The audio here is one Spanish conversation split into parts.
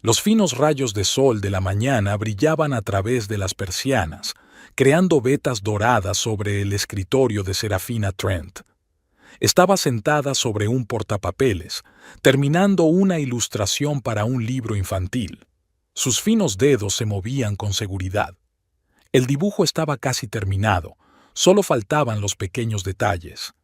Los finos rayos de sol de la mañana brillaban a través de las persianas, creando vetas doradas sobre el escritorio de Serafina Trent. Estaba sentada sobre un portapapeles, terminando una ilustración para un libro infantil. Sus finos dedos se movían con seguridad. El dibujo estaba casi terminado, solo faltaban los pequeños detalles.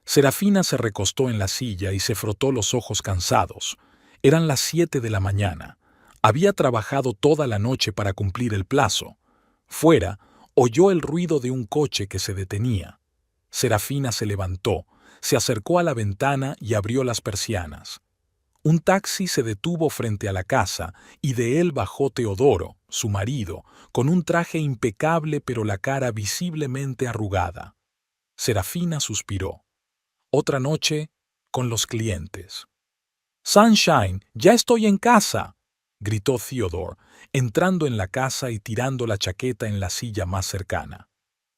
Serafina se recostó en la silla y se frotó los ojos cansados. Eran las 7 de la mañana. Había trabajado toda la noche para cumplir el plazo. Fuera, oyó el ruido de un coche que se detenía. Serafina se levantó, se acercó a la ventana y abrió las persianas. Un taxi se detuvo frente a la casa y de él bajó Teodoro, su marido, con un traje impecable pero la cara visiblemente arrugada. Serafina suspiró. Otra noche, con los clientes. «Sunshine, ya estoy en casa», gritó Theodore, entrando en la casa y tirando la chaqueta en la silla más cercana.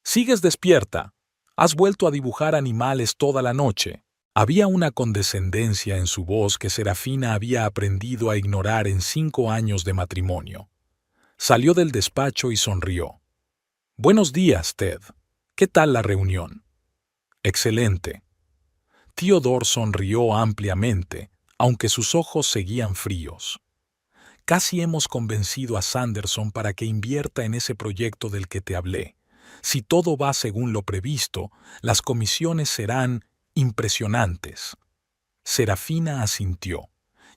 «¿Sigues despierta? Has vuelto a dibujar animales toda la noche». Había una condescendencia en su voz que Serafina había aprendido a ignorar en 5 años de matrimonio. Salió del despacho y sonrió. «Buenos días, Ted. ¿Qué tal la reunión?» «Excelente». Theodore sonrió ampliamente, aunque sus ojos seguían fríos. «Casi hemos convencido a Sanderson para que invierta en ese proyecto del que te hablé. Si todo va según lo previsto, las comisiones serán impresionantes». Serafina asintió.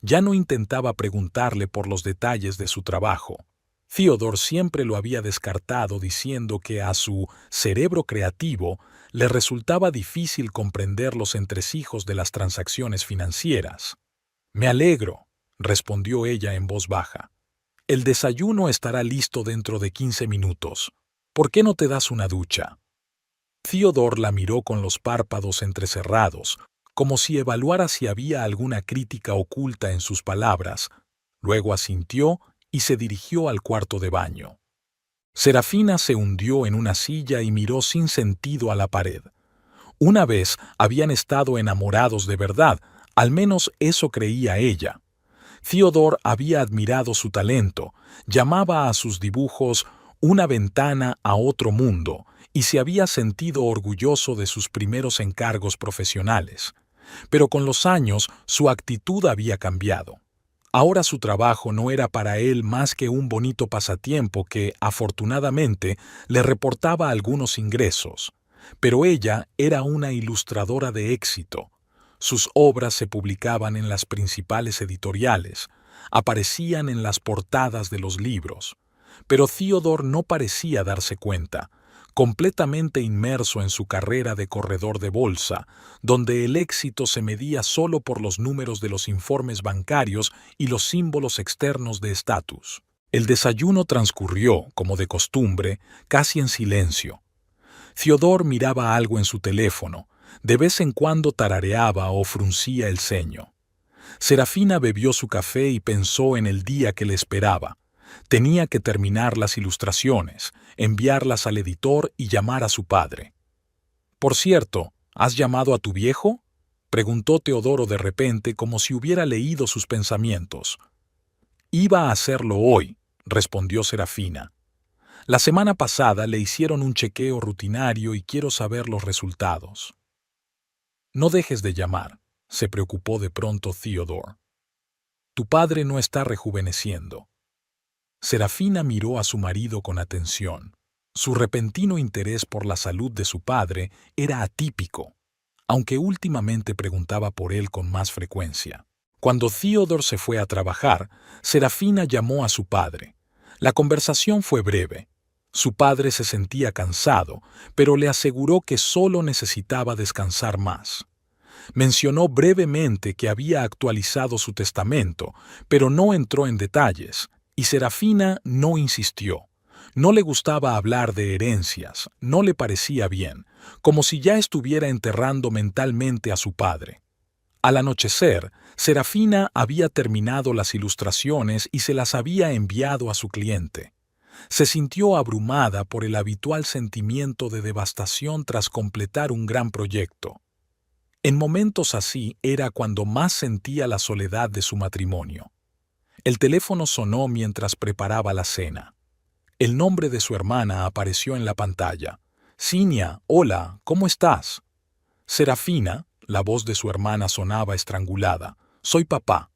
Ya no intentaba preguntarle por los detalles de su trabajo. Theodore siempre lo había descartado diciendo que a su cerebro creativo le resultaba difícil comprender los entresijos de las transacciones financieras. «Me alegro», respondió ella en voz baja. «El desayuno estará listo dentro de 15 minutos. ¿Por qué no te das una ducha?» Theodore la miró con los párpados entrecerrados, como si evaluara si había alguna crítica oculta en sus palabras. Luego asintió y se dirigió al cuarto de baño. Serafina se hundió en una silla y miró sin sentido a la pared. Una vez habían estado enamorados de verdad, al menos eso creía ella. Theodore había admirado su talento, llamaba a sus dibujos una ventana a otro mundo, y se había sentido orgulloso de sus primeros encargos profesionales. Pero con los años su actitud había cambiado. Ahora su trabajo no era para él más que un bonito pasatiempo que, afortunadamente, le reportaba algunos ingresos. Pero ella era una ilustradora de éxito. Sus obras se publicaban en las principales editoriales, aparecían en las portadas de los libros. Pero Theodore no parecía darse cuenta, completamente inmerso en su carrera de corredor de bolsa, donde el éxito se medía solo por los números de los informes bancarios y los símbolos externos de estatus. El desayuno transcurrió, como de costumbre, casi en silencio. Theodore miraba algo en su teléfono, de vez en cuando tarareaba o fruncía el ceño. Serafina bebió su café y pensó en el día que le esperaba. Tenía que terminar las ilustraciones, enviarlas al editor y llamar a su padre. «Por cierto, ¿has llamado a tu viejo?», preguntó Teodoro de repente como si hubiera leído sus pensamientos. «Iba a hacerlo hoy», respondió Serafina. «La semana pasada le hicieron un chequeo rutinario y quiero saber los resultados». «No dejes de llamar», se preocupó de pronto Theodore. «Tu padre no está rejuveneciendo». Serafina miró a su marido con atención. Su repentino interés por la salud de su padre era atípico, aunque últimamente preguntaba por él con más frecuencia. Cuando Theodore se fue a trabajar, Serafina llamó a su padre. La conversación fue breve. Su padre se sentía cansado, pero le aseguró que solo necesitaba descansar más. Mencionó brevemente que había actualizado su testamento, pero no entró en detalles. Y Serafina no insistió. No le gustaba hablar de herencias, no le parecía bien, como si ya estuviera enterrando mentalmente a su padre. Al anochecer, Serafina había terminado las ilustraciones y se las había enviado a su cliente. Se sintió abrumada por el habitual sentimiento de devastación tras completar un gran proyecto. En momentos así era cuando más sentía la soledad de su matrimonio. El teléfono sonó mientras preparaba la cena. El nombre de su hermana apareció en la pantalla. Cinia, hola, ¿cómo estás? Serafina, la voz de su hermana sonaba estrangulada. Soy papá.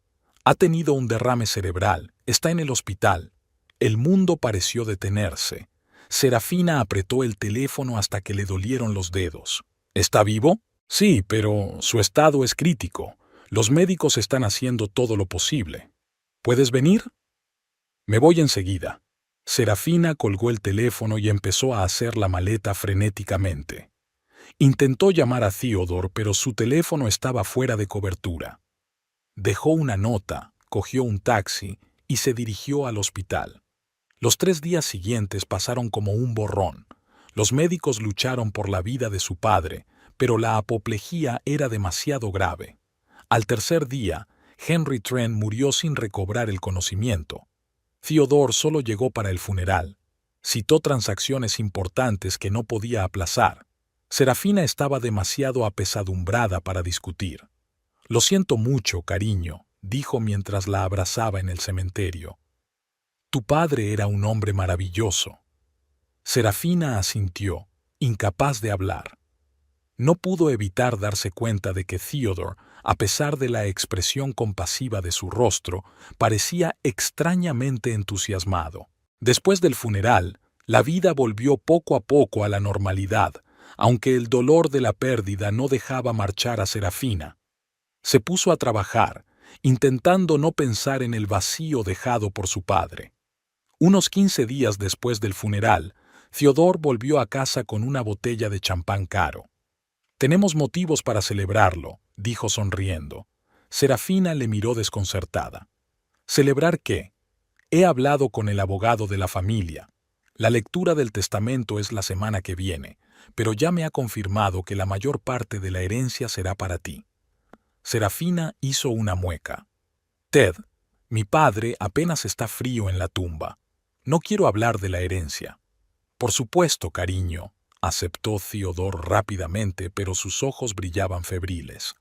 Ha tenido un derrame cerebral. Está en el hospital. El mundo pareció detenerse. Serafina apretó el teléfono hasta que le dolieron los dedos. ¿Está vivo? Sí, pero su estado es crítico. Los médicos están haciendo todo lo posible. ¿Puedes venir? Me voy enseguida. Serafina colgó el teléfono y empezó a hacer la maleta frenéticamente. Intentó llamar a Theodore, pero su teléfono estaba fuera de cobertura. Dejó una nota, cogió un taxi y se dirigió al hospital. Los 3 días siguientes pasaron como un borrón. Los médicos lucharon por la vida de su padre, pero la apoplejía era demasiado grave. Al tercer día, Henry Trent murió sin recobrar el conocimiento. Theodore solo llegó para el funeral. Citó transacciones importantes que no podía aplazar. Serafina estaba demasiado apesadumbrada para discutir. Lo siento mucho, cariño, dijo mientras la abrazaba en el cementerio. Tu padre era un hombre maravilloso. Serafina asintió, incapaz de hablar. No pudo evitar darse cuenta de que Theodore, a pesar de la expresión compasiva de su rostro, parecía extrañamente entusiasmado. Después del funeral, la vida volvió poco a poco a la normalidad, aunque el dolor de la pérdida no dejaba marchar a Serafina. Se puso a trabajar, intentando no pensar en el vacío dejado por su padre. Unos 15 días después del funeral, Theodore volvió a casa con una botella de champán caro. Tenemos motivos para celebrarlo, dijo sonriendo. Serafina le miró desconcertada. ¿Celebrar qué? He hablado con el abogado de la familia. La lectura del testamento es la semana que viene, pero ya me ha confirmado que la mayor parte de la herencia será para ti. Serafina hizo una mueca. Ted, mi padre apenas está frío en la tumba. No quiero hablar de la herencia. Por supuesto, cariño, aceptó Theodore rápidamente, pero sus ojos brillaban febriles.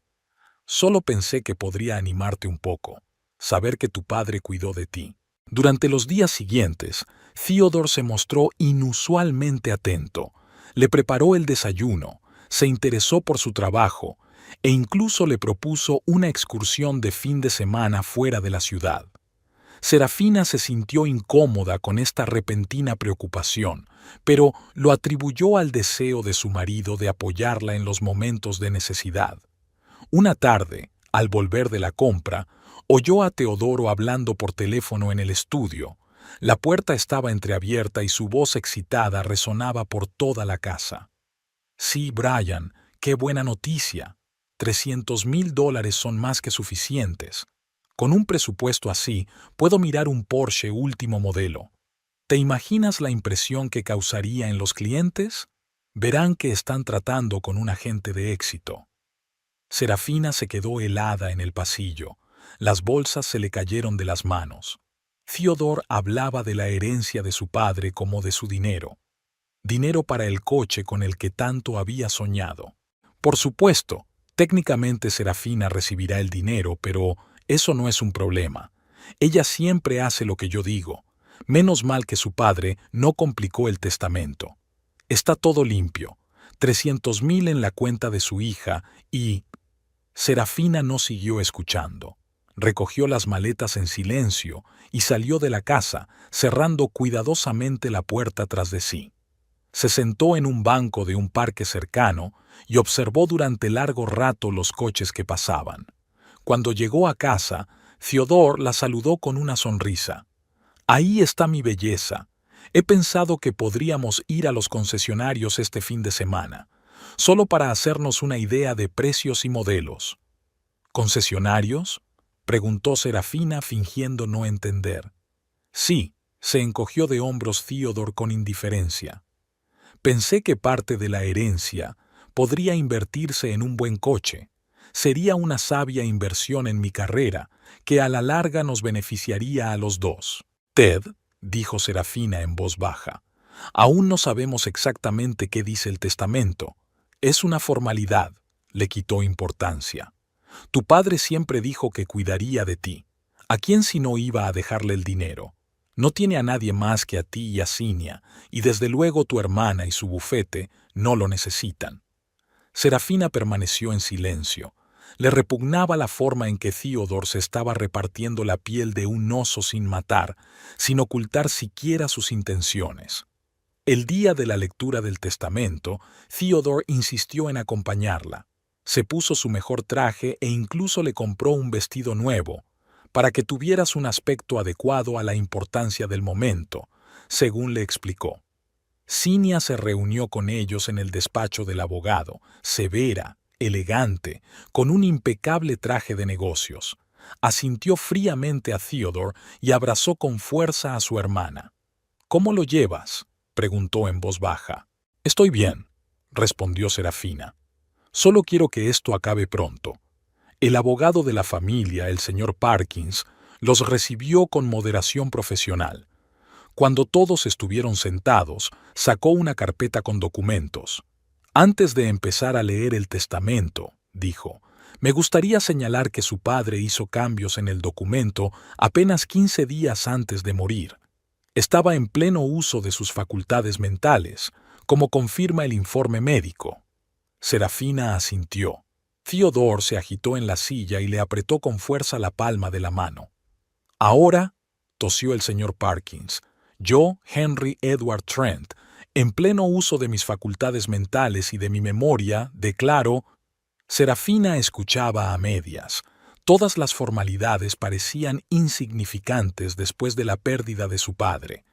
Solo pensé que podría animarte un poco, saber que tu padre cuidó de ti. Durante los días siguientes, Theodore se mostró inusualmente atento. Le preparó el desayuno, se interesó por su trabajo e incluso le propuso una excursión de fin de semana fuera de la ciudad. Serafina se sintió incómoda con esta repentina preocupación, pero lo atribuyó al deseo de su marido de apoyarla en los momentos de necesidad. Una tarde, al volver de la compra, oyó a Teodoro hablando por teléfono en el estudio. La puerta estaba entreabierta y su voz excitada resonaba por toda la casa. Sí, Brian, qué buena noticia. $300,000 son más que suficientes. Con un presupuesto así, puedo mirar un Porsche último modelo. ¿Te imaginas la impresión que causaría en los clientes? Verán que están tratando con un agente de éxito. Serafina se quedó helada en el pasillo. Las bolsas se le cayeron de las manos. Theodore hablaba de la herencia de su padre como de su dinero. Dinero para el coche con el que tanto había soñado. Por supuesto, técnicamente Serafina recibirá el dinero, pero eso no es un problema. Ella siempre hace lo que yo digo. Menos mal que su padre no complicó el testamento. Está todo limpio. 300,000 en la cuenta de su hija y... Serafina no siguió escuchando. Recogió las maletas en silencio y salió de la casa, cerrando cuidadosamente la puerta tras de sí. Se sentó en un banco de un parque cercano y observó durante largo rato los coches que pasaban. Cuando llegó a casa, Theodore la saludó con una sonrisa. Ahí está mi belleza. He pensado que podríamos ir a los concesionarios este fin de semana, solo para hacernos una idea de precios y modelos. ¿Concesionarios?, preguntó Serafina fingiendo no entender. Sí, se encogió de hombros Theodore con indiferencia. Pensé que parte de la herencia podría invertirse en un buen coche. Sería una sabia inversión en mi carrera, que a la larga nos beneficiaría a los dos. Ted, dijo Serafina en voz baja, aún no sabemos exactamente qué dice el testamento. Es una formalidad, le quitó importancia. Tu padre siempre dijo que cuidaría de ti. ¿A quién si no iba a dejarle el dinero? No tiene a nadie más que a ti y a Cinia, y desde luego tu hermana y su bufete no lo necesitan. Serafina permaneció en silencio. Le repugnaba la forma en que Theodore se estaba repartiendo la piel de un oso sin matar, sin ocultar siquiera sus intenciones. El día de la lectura del testamento, Theodore insistió en acompañarla. Se puso su mejor traje e incluso le compró un vestido nuevo, para que tuvieras un aspecto adecuado a la importancia del momento, según le explicó. Cinia se reunió con ellos en el despacho del abogado, severa, elegante, con un impecable traje de negocios. Asintió fríamente a Theodore y abrazó con fuerza a su hermana. «¿Cómo lo llevas?», preguntó en voz baja. «Estoy bien», respondió Serafina. «Solo quiero que esto acabe pronto». El abogado de la familia, el señor Parkins, los recibió con moderación profesional. Cuando todos estuvieron sentados, sacó una carpeta con documentos. «Antes de empezar a leer el testamento», dijo, «me gustaría señalar que su padre hizo cambios en el documento apenas 15 días antes de morir. Estaba en pleno uso de sus facultades mentales, como confirma el informe médico». Serafina asintió. Theodore se agitó en la silla y le apretó con fuerza la palma de la mano. «Ahora», tosió el señor Parkins, «yo, Henry Edward Trent, en pleno uso de mis facultades mentales y de mi memoria, declaro». Serafina escuchaba a medias. Todas las formalidades parecían insignificantes después de la pérdida de su padre.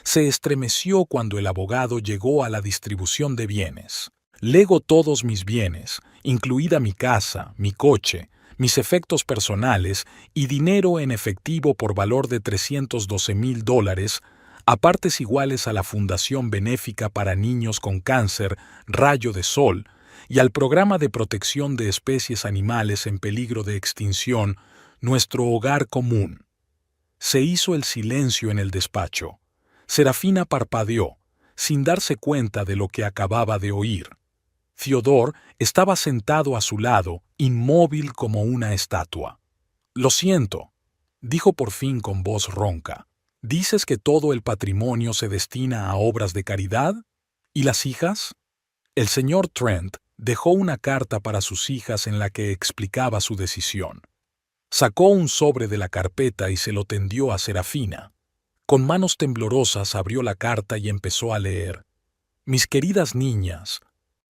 Se estremeció cuando el abogado llegó a la distribución de bienes. «Lego todos mis bienes, incluida mi casa, mi coche, mis efectos personales y dinero en efectivo por valor de $312,000, a partes iguales a la Fundación Benéfica para Niños con Cáncer Rayo de Sol y al Programa de Protección de Especies Animales en Peligro de Extinción, Nuestro Hogar Común». Se hizo el silencio en el despacho. Serafina parpadeó, sin darse cuenta de lo que acababa de oír. Theodore estaba sentado a su lado, inmóvil como una estatua. «Lo siento», dijo por fin con voz ronca. «¿Dices que todo el patrimonio se destina a obras de caridad? ¿Y las hijas?». El señor Trent dejó una carta para sus hijas en la que explicaba su decisión. Sacó un sobre de la carpeta y se lo tendió a Serafina. Con manos temblorosas abrió la carta y empezó a leer. «Mis queridas niñas,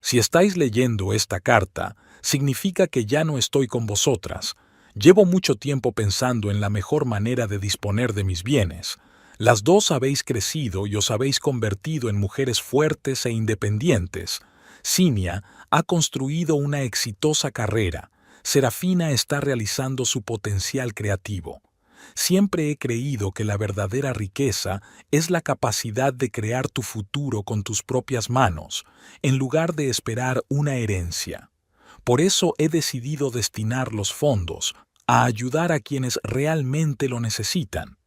si estáis leyendo esta carta, significa que ya no estoy con vosotras. Llevo mucho tiempo pensando en la mejor manera de disponer de mis bienes. Las dos habéis crecido y os habéis convertido en mujeres fuertes e independientes. Cinia ha construido una exitosa carrera. Serafina está realizando su potencial creativo. Siempre he creído que la verdadera riqueza es la capacidad de crear tu futuro con tus propias manos, en lugar de esperar una herencia. Por eso he decidido destinar los fondos a ayudar a quienes realmente lo necesitan.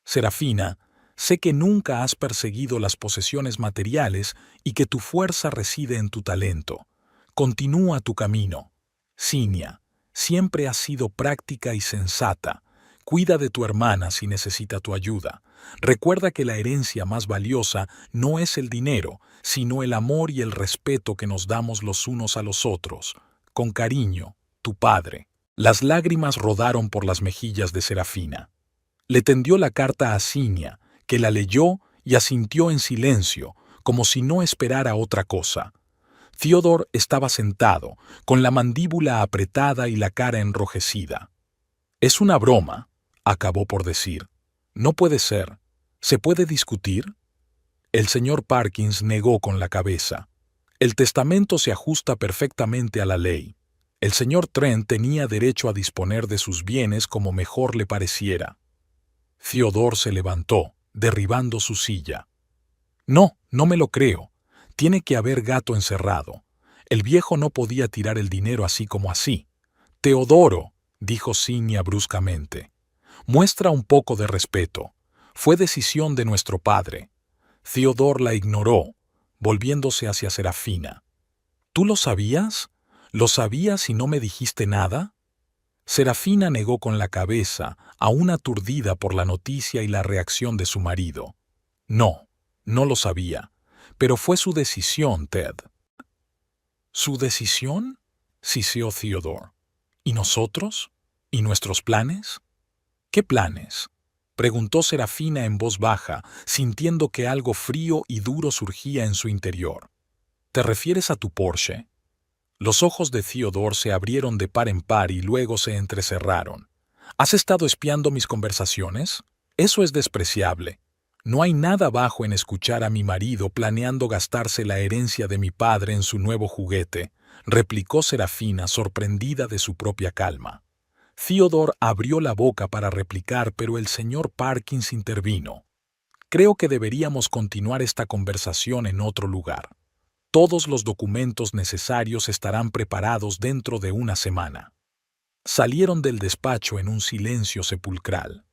Serafina, sé que nunca has perseguido las posesiones materiales y que tu fuerza reside en tu talento. Continúa tu camino. Cinia, siempre has sido práctica y sensata. Cuida de tu hermana si necesita tu ayuda. Recuerda que la herencia más valiosa no es el dinero, sino el amor y el respeto que nos damos los unos a los otros. Con cariño, tu padre». Las lágrimas rodaron por las mejillas de Serafina. Le tendió la carta a Cinia, que la leyó y asintió en silencio, como si no esperara otra cosa. Theodore estaba sentado, con la mandíbula apretada y la cara enrojecida. «Es una broma», acabó por decir. «No puede ser. ¿Se puede discutir?». El señor Parkins negó con la cabeza. «El testamento se ajusta perfectamente a la ley. El señor Trent tenía derecho a disponer de sus bienes como mejor le pareciera». Theodore se levantó, derribando su silla. «No, no me lo creo. Tiene que haber gato encerrado. El viejo no podía tirar el dinero así como así». «Teodoro», dijo Cinia bruscamente, «muestra un poco de respeto. Fue decisión de nuestro padre». Theodore la ignoró, volviéndose hacia Serafina. «¿Tú lo sabías? ¿Lo sabías y no me dijiste nada?». Serafina negó con la cabeza, aún aturdida por la noticia y la reacción de su marido. No, no lo sabía, pero fue su decisión, Ted. ¿Su decisión? Siseó Theodore. ¿Y nosotros? ¿Y nuestros planes? ¿Qué planes? Preguntó Serafina en voz baja, sintiendo que algo frío y duro surgía en su interior. ¿Te refieres a tu Porsche? Los ojos de Theodore se abrieron de par en par y luego se entrecerraron. ¿Has estado espiando mis conversaciones? Eso es despreciable. No hay nada bajo en escuchar a mi marido planeando gastarse la herencia de mi padre en su nuevo juguete, replicó Serafina, sorprendida de su propia calma. Theodore abrió la boca para replicar, pero el señor Parkins intervino. Creo que deberíamos continuar esta conversación en otro lugar. Todos los documentos necesarios estarán preparados dentro de una semana. Salieron del despacho en un silencio sepulcral.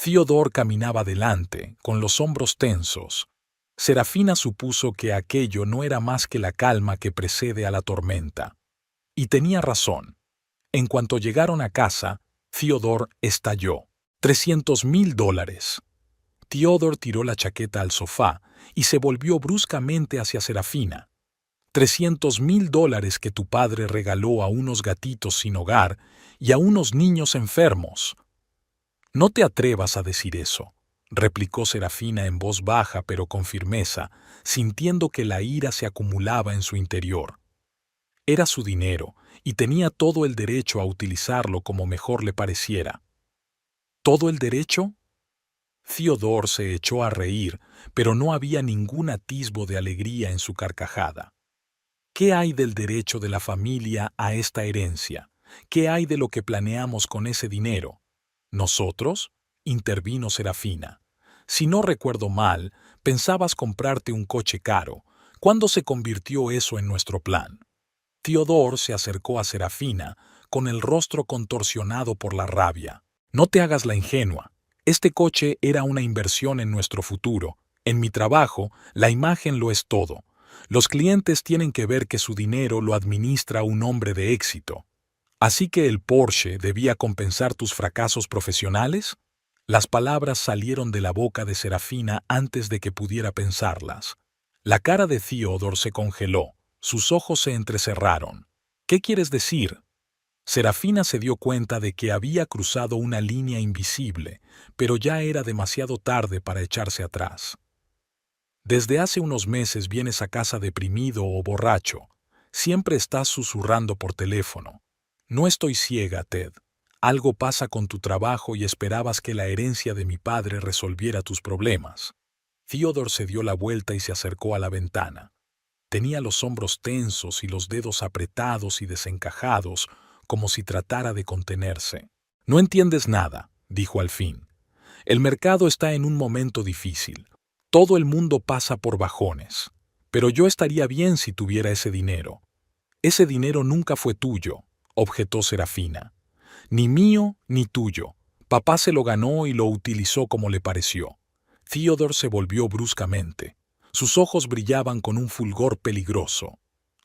Theodore caminaba delante, con los hombros tensos. Serafina supuso que aquello no era más que la calma que precede a la tormenta. Y tenía razón. En cuanto llegaron a casa, Theodore estalló. $300,000. Theodore tiró la chaqueta al sofá y se volvió bruscamente hacia Serafina. $300,000 que tu padre regaló a unos gatitos sin hogar y a unos niños enfermos. No te atrevas a decir eso, replicó Serafina en voz baja pero con firmeza, sintiendo que la ira se acumulaba en su interior. Era su dinero y tenía todo el derecho a utilizarlo como mejor le pareciera. ¿Todo el derecho? Theodore se echó a reír, pero no había ningún atisbo de alegría en su carcajada. ¿Qué hay del derecho de la familia a esta herencia? ¿Qué hay de lo que planeamos con ese dinero? ¿Nosotros? Intervino Serafina. Si no recuerdo mal, pensabas comprarte un coche caro. ¿Cuándo se convirtió eso en nuestro plan? Theodore se acercó a Serafina, con el rostro contorsionado por la rabia. No te hagas la ingenua. Este coche era una inversión en nuestro futuro. En mi trabajo, la imagen lo es todo. Los clientes tienen que ver que su dinero lo administra un hombre de éxito. ¿Así que el Porsche debía compensar tus fracasos profesionales? Las palabras salieron de la boca de Serafina antes de que pudiera pensarlas. La cara de Theodore se congeló, sus ojos se entrecerraron. ¿Qué quieres decir? Serafina se dio cuenta de que había cruzado una línea invisible, pero ya era demasiado tarde para echarse atrás. Desde hace unos meses vienes a casa deprimido o borracho. Siempre estás susurrando por teléfono. No estoy ciega, Ted. Algo pasa con tu trabajo y esperabas que la herencia de mi padre resolviera tus problemas. Theodore se dio la vuelta y se acercó a la ventana. Tenía los hombros tensos y los dedos apretados y desencajados, como si tratara de contenerse. No entiendes nada, dijo al fin. El mercado está en un momento difícil. Todo el mundo pasa por bajones. Pero yo estaría bien si tuviera ese dinero. Ese dinero nunca fue tuyo, objetó Serafina. Ni mío ni tuyo. Papá se lo ganó y lo utilizó como le pareció. Theodore se volvió bruscamente. Sus ojos brillaban con un fulgor peligroso.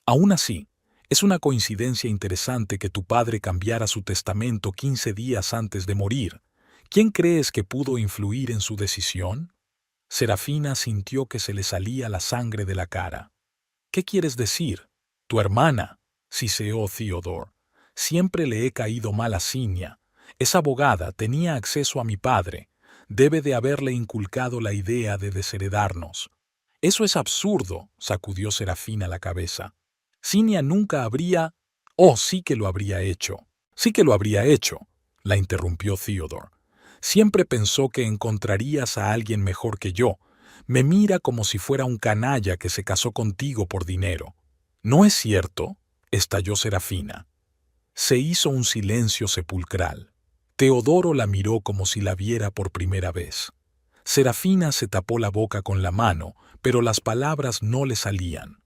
Aún así, es una coincidencia interesante que tu padre cambiara su testamento 15 días antes de morir. ¿Quién crees que pudo influir en su decisión? Serafina sintió que se le salía la sangre de la cara. ¿Qué quieres decir? Tu hermana, siseó Theodore. Siempre le he caído mal a Cinia. Es abogada, tenía acceso a mi padre. Debe de haberle inculcado la idea de desheredarnos. Eso es absurdo, sacudió Serafina la cabeza. Cinia nunca habría... Oh, sí que lo habría hecho. Sí que lo habría hecho, la interrumpió Theodore. Siempre pensó que encontrarías a alguien mejor que yo. Me mira como si fuera un canalla que se casó contigo por dinero. ¿No es cierto?, estalló Serafina. Se hizo un silencio sepulcral. Teodoro la miró como si la viera por primera vez. Serafina se tapó la boca con la mano, pero las palabras no le salían.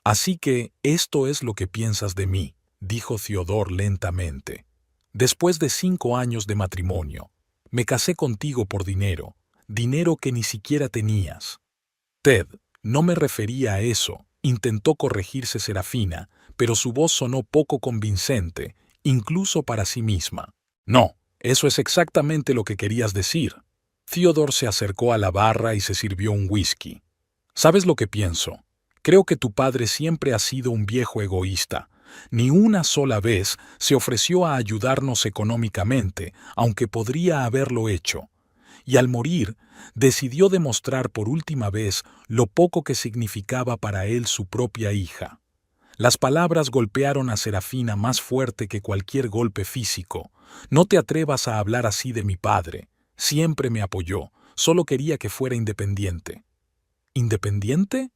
Así que esto es lo que piensas de mí, dijo Theodore lentamente. Después de 5 años de matrimonio, me casé contigo por dinero, dinero que ni siquiera tenías. Ted, no me refería a eso, intentó corregirse Serafina, pero su voz sonó poco convincente, incluso para sí misma. No, eso es exactamente lo que querías decir. Theodore se acercó a la barra y se sirvió un whisky. ¿Sabes lo que pienso? Creo que tu padre siempre ha sido un viejo egoísta. Ni una sola vez se ofreció a ayudarnos económicamente, aunque podría haberlo hecho. Y al morir, decidió demostrar por última vez lo poco que significaba para él su propia hija. Las palabras golpearon a Serafina más fuerte que cualquier golpe físico. No te atrevas a hablar así de mi padre. Siempre me apoyó, solo quería que fuera independiente. ¿Independiente?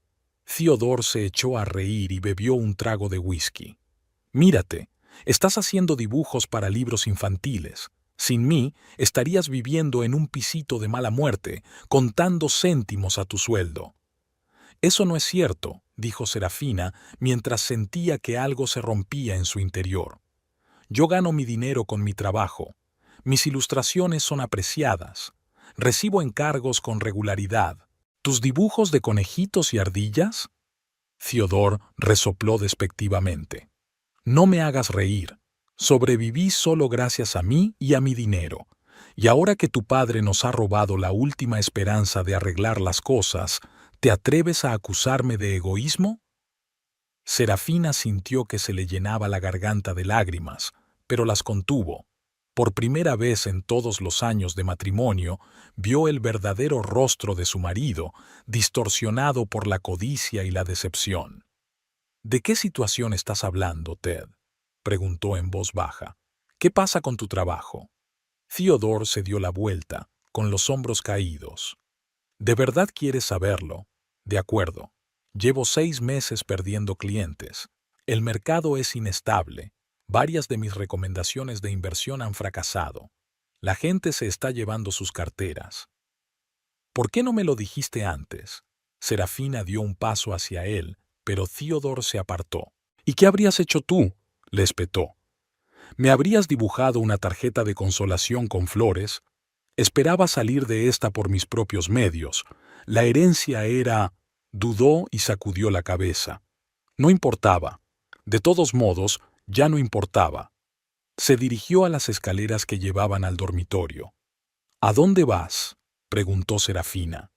Theodore se echó a reír y bebió un trago de whisky. Mírate, estás haciendo dibujos para libros infantiles. Sin mí, estarías viviendo en un pisito de mala muerte, contando céntimos a tu sueldo. Eso no es cierto, dijo Serafina, mientras sentía que algo se rompía en su interior. Yo gano mi dinero con mi trabajo. Mis ilustraciones son apreciadas. Recibo encargos con regularidad. ¿Tus dibujos de conejitos y ardillas? Theodore resopló despectivamente. No me hagas reír. Sobreviví solo gracias a mí y a mi dinero. Y ahora que tu padre nos ha robado la última esperanza de arreglar las cosas, ¿te atreves a acusarme de egoísmo? Serafina sintió que se le llenaba la garganta de lágrimas, pero las contuvo. Por primera vez en todos los años de matrimonio, vio el verdadero rostro de su marido, distorsionado por la codicia y la decepción. ¿De qué situación estás hablando, Ted?, preguntó en voz baja. ¿Qué pasa con tu trabajo? Theodore se dio la vuelta, con los hombros caídos. ¿De verdad quieres saberlo? De acuerdo. Llevo 6 meses perdiendo clientes. El mercado es inestable. Varias de mis recomendaciones de inversión han fracasado. La gente se está llevando sus carteras. ¿Por qué no me lo dijiste antes? Serafina dio un paso hacia él, pero Theodore se apartó. ¿Y qué habrías hecho tú?, le espetó. ¿Me habrías dibujado una tarjeta de consolación con flores? Esperaba salir de esta por mis propios medios. La herencia era... Dudó y sacudió la cabeza. No importaba. De todos modos, ya no importaba. Se dirigió a las escaleras que llevaban al dormitorio. ¿A dónde vas?, preguntó Serafina.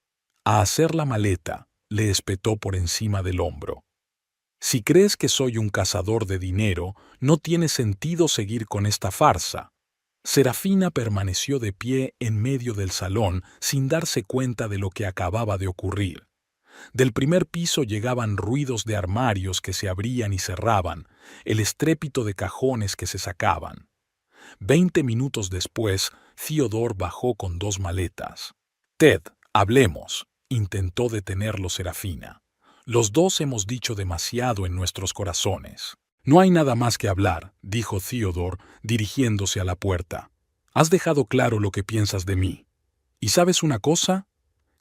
A hacer la maleta, le espetó por encima del hombro. Si crees que soy un cazador de dinero, no tiene sentido seguir con esta farsa. Serafina permaneció de pie en medio del salón sin darse cuenta de lo que acababa de ocurrir. Del primer piso llegaban ruidos de armarios que se abrían y cerraban, el estrépito de cajones que se sacaban. 20 minutos después, Theodore bajó con 2 maletas. Ted, hablemos, intentó detenerlo Serafina. Los dos hemos dicho demasiado en nuestros corazones. No hay nada más que hablar, dijo Theodore, dirigiéndose a la puerta. Has dejado claro lo que piensas de mí. ¿Y sabes una cosa?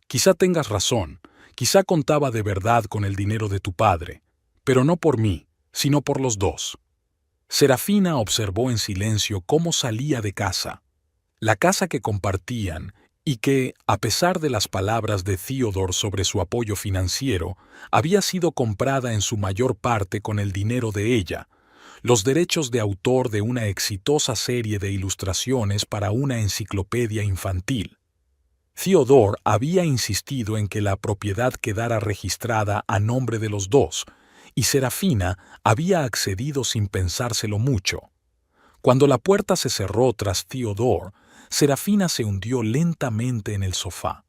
Quizá tengas razón, quizá contaba de verdad con el dinero de tu padre, pero no por mí, sino por los dos. Serafina observó en silencio cómo salía de casa. La casa que compartían y que, a pesar de las palabras de Theodore sobre su apoyo financiero, había sido comprada en su mayor parte con el dinero de ella, los derechos de autor de una exitosa serie de ilustraciones para una enciclopedia infantil. Theodore había insistido en que la propiedad quedara registrada a nombre de los dos, y Serafina había accedido sin pensárselo mucho. Cuando la puerta se cerró tras Theodore, Serafina se hundió lentamente en el sofá.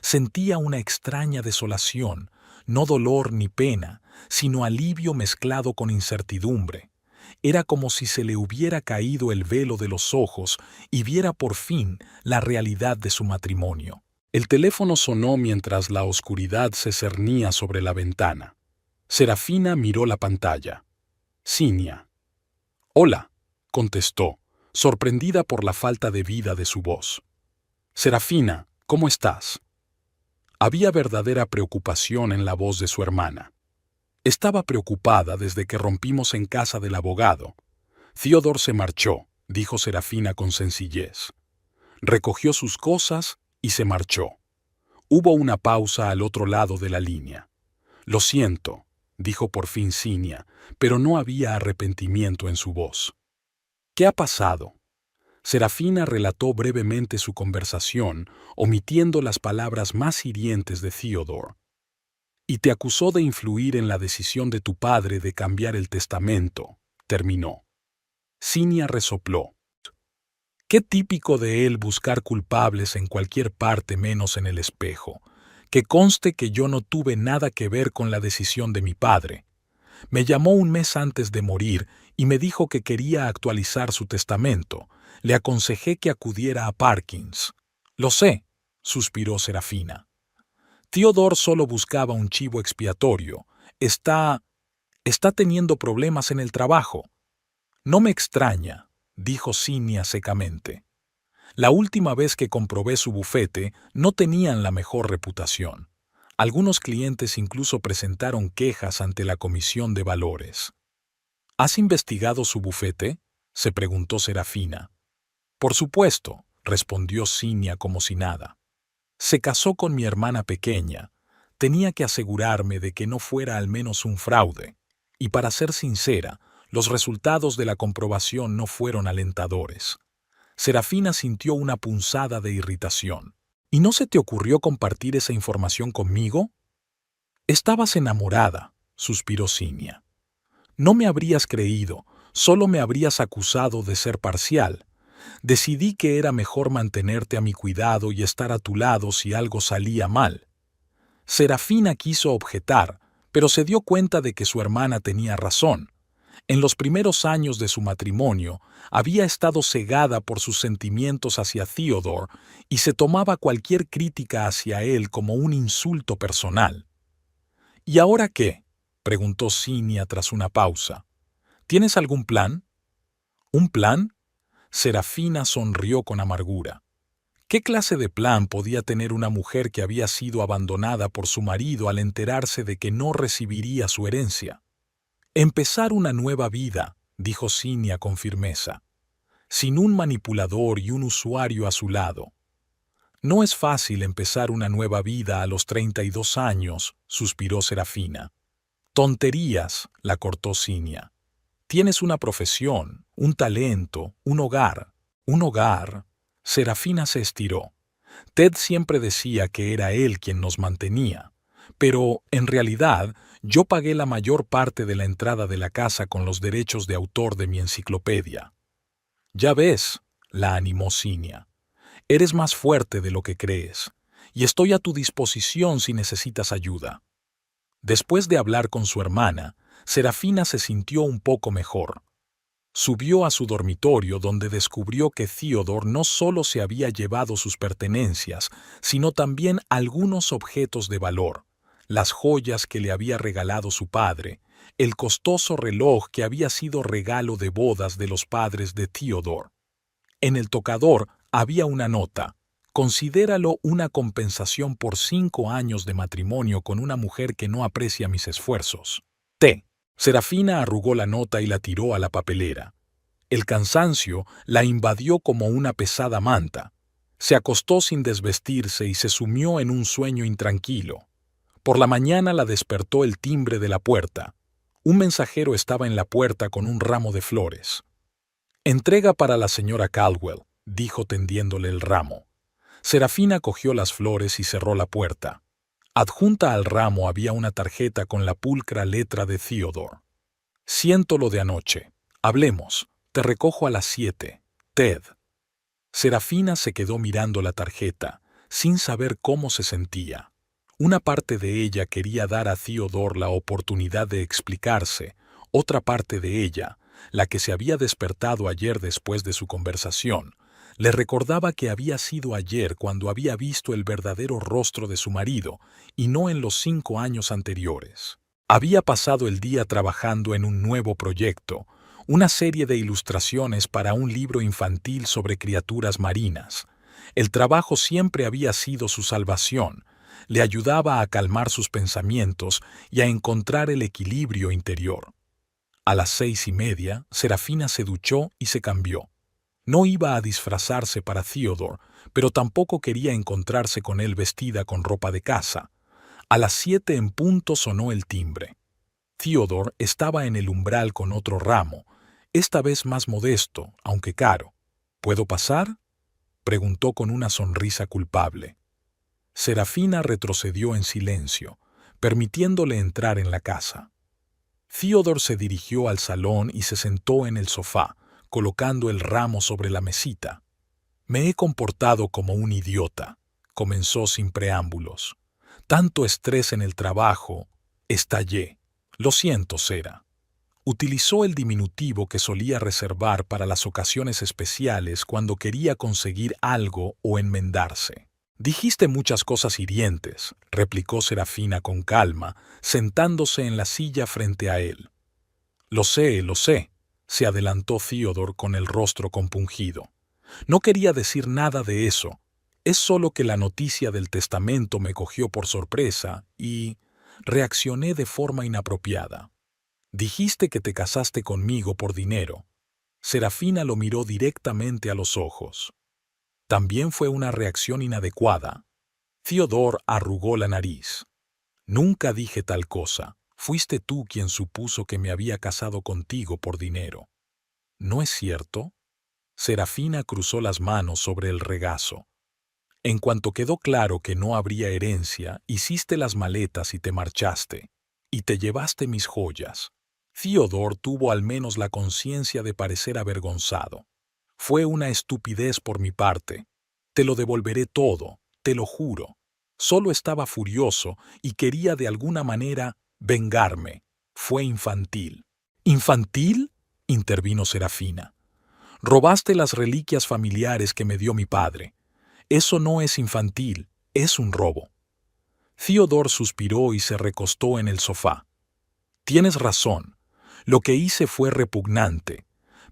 Sentía una extraña desolación, no dolor ni pena, sino alivio mezclado con incertidumbre. Era como si se le hubiera caído el velo de los ojos y viera por fin la realidad de su matrimonio. El teléfono sonó mientras la oscuridad se cernía sobre la ventana. Serafina miró la pantalla. Cinia. «Hola», contestó, sorprendida por la falta de vida de su voz. «Serafina, ¿cómo estás?». Había verdadera preocupación en la voz de su hermana. Estaba preocupada desde que rompimos en casa del abogado. Theodore se marchó, dijo Serafina con sencillez. Recogió sus cosas y se marchó. Hubo una pausa al otro lado de la línea. «Lo siento», dijo por fin Cinia, pero no había arrepentimiento en su voz. ¿Qué ha pasado? Serafina relató brevemente su conversación, omitiendo las palabras más hirientes de Theodore. Y te acusó de influir en la decisión de tu padre de cambiar el testamento, terminó. Cinia resopló. Qué típico de él buscar culpables en cualquier parte menos en el espejo. Que conste que yo no tuve nada que ver con la decisión de mi padre. Me llamó un mes antes de morir y me dijo que quería actualizar su testamento. Le aconsejé que acudiera a Parkins. Lo sé, suspiró Serafina. Theodore solo buscaba un chivo expiatorio. Está teniendo problemas en el trabajo. No me extraña, dijo Cinia secamente. La última vez que comprobé su bufete, no tenían la mejor reputación. Algunos clientes incluso presentaron quejas ante la Comisión de Valores. ¿Has investigado su bufete?, se preguntó Serafina. Por supuesto, respondió Cinia como si nada. Se casó con mi hermana pequeña. Tenía que asegurarme de que no fuera al menos un fraude. Y para ser sincera, los resultados de la comprobación no fueron alentadores. Serafina sintió una punzada de irritación. ¿Y no se te ocurrió compartir esa información conmigo? Estabas enamorada, suspiró Cinia. No me habrías creído, solo me habrías acusado de ser parcial. Decidí que era mejor mantenerte a mi cuidado y estar a tu lado si algo salía mal. Serafina quiso objetar, pero se dio cuenta de que su hermana tenía razón. En los primeros años de su matrimonio, había estado cegada por sus sentimientos hacia Theodore y se tomaba cualquier crítica hacia él como un insulto personal. ¿Y ahora qué?, preguntó Cinia tras una pausa. ¿Tienes algún plan? ¿Un plan? Serafina sonrió con amargura. ¿Qué clase de plan podía tener una mujer que había sido abandonada por su marido al enterarse de que no recibiría su herencia? Empezar una nueva vida, dijo Cinia con firmeza, sin un manipulador y un usuario a su lado. No es fácil empezar una nueva vida a los 32 años, suspiró Serafina. Tonterías, la cortó Cinia. Tienes una profesión, un talento, un hogar. Un hogar. Serafina se estiró. Ted siempre decía que era él quien nos mantenía, pero, en realidad, yo pagué la mayor parte de la entrada de la casa con los derechos de autor de mi enciclopedia. Ya ves, la animó Cinia. Eres más fuerte de lo que crees, y estoy a tu disposición si necesitas ayuda. Después de hablar con su hermana, Serafina se sintió un poco mejor. Subió a su dormitorio donde descubrió que Theodore no solo se había llevado sus pertenencias, sino también algunos objetos de valor, las joyas que le había regalado su padre, el costoso reloj que había sido regalo de bodas de los padres de Theodore. En el tocador había una nota. Considéralo una compensación por 5 años de matrimonio con una mujer que no aprecia mis esfuerzos. T. Serafina arrugó la nota y la tiró a la papelera. El cansancio la invadió como una pesada manta. Se acostó sin desvestirse y se sumió en un sueño intranquilo. Por la mañana la despertó el timbre de la puerta. Un mensajero estaba en la puerta con un ramo de flores. «Entrega para la señora Caldwell», dijo tendiéndole el ramo. Serafina cogió las flores y cerró la puerta. Adjunta al ramo había una tarjeta con la pulcra letra de Theodore. «Siento lo de anoche. Hablemos. Te recojo a las 7. Ted». Serafina se quedó mirando la tarjeta, sin saber cómo se sentía. Una parte de ella quería dar a Theodore la oportunidad de explicarse, otra parte de ella, la que se había despertado ayer después de su conversación, le recordaba que había sido ayer cuando había visto el verdadero rostro de su marido, y no en los 5 años anteriores. Había pasado el día trabajando en un nuevo proyecto, una serie de ilustraciones para un libro infantil sobre criaturas marinas. El trabajo siempre había sido su salvación, le ayudaba a calmar sus pensamientos y a encontrar el equilibrio interior. A las 6:30, Serafina se duchó y se cambió. No iba a disfrazarse para Theodore, pero tampoco quería encontrarse con él vestida con ropa de casa. A las 7 en punto sonó el timbre. Theodore estaba en el umbral con otro ramo. esta vez más modesto, aunque caro. ¿Puedo pasar?, preguntó con una sonrisa culpable. Serafina retrocedió en silencio, permitiéndole entrar en la casa. Theodore se dirigió al salón y se sentó en el sofá, colocando el ramo sobre la mesita. «Me he comportado como un idiota», comenzó sin preámbulos. «Tanto estrés en el trabajo, estallé. Lo siento, Sera». Utilizó el diminutivo que solía reservar para las ocasiones especiales cuando quería conseguir algo o enmendarse. «Dijiste muchas cosas hirientes», replicó Serafina con calma, sentándose en la silla frente a él. Lo sé», se adelantó Theodore con el rostro compungido. «No quería decir nada de eso. Es solo que la noticia del testamento me cogió por sorpresa y reaccioné de forma inapropiada. Dijiste que te casaste conmigo por dinero». Serafina lo miró directamente a los ojos. También fue una reacción inadecuada. Theodore arrugó la nariz. «Nunca dije tal cosa. Fuiste tú quien supuso que me había casado contigo por dinero». «¿No es cierto?». Serafina cruzó las manos sobre el regazo. «En cuanto quedó claro que no habría herencia, hiciste las maletas y te marchaste. Y te llevaste mis joyas». Theodore tuvo al menos la conciencia de parecer avergonzado. «Fue una estupidez por mi parte. Te lo devolveré todo, te lo juro». Solo estaba furioso y quería de alguna manera vengarme. Fue infantil. «¿Infantil?», intervino Serafina. «Robaste las reliquias familiares que me dio mi padre. Eso no es infantil, es un robo». Theodore suspiró y se recostó en el sofá. «Tienes razón. Lo que hice fue repugnante,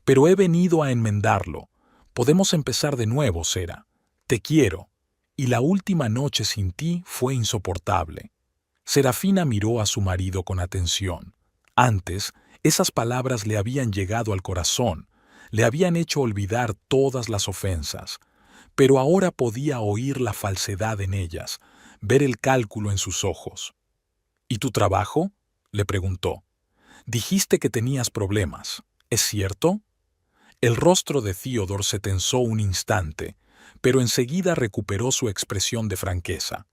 pero he venido a enmendarlo. Podemos empezar de nuevo, Sera. Te quiero. Y la última noche sin ti fue insoportable». Serafina miró a su marido con atención. Antes, esas palabras le habían llegado al corazón, le habían hecho olvidar todas las ofensas, pero ahora podía oír la falsedad en ellas, ver el cálculo en sus ojos. «¿Y tu trabajo?», le preguntó. «Dijiste que tenías problemas. ¿Es cierto?». El rostro de Theodore se tensó un instante, pero enseguida recuperó su expresión de franqueza.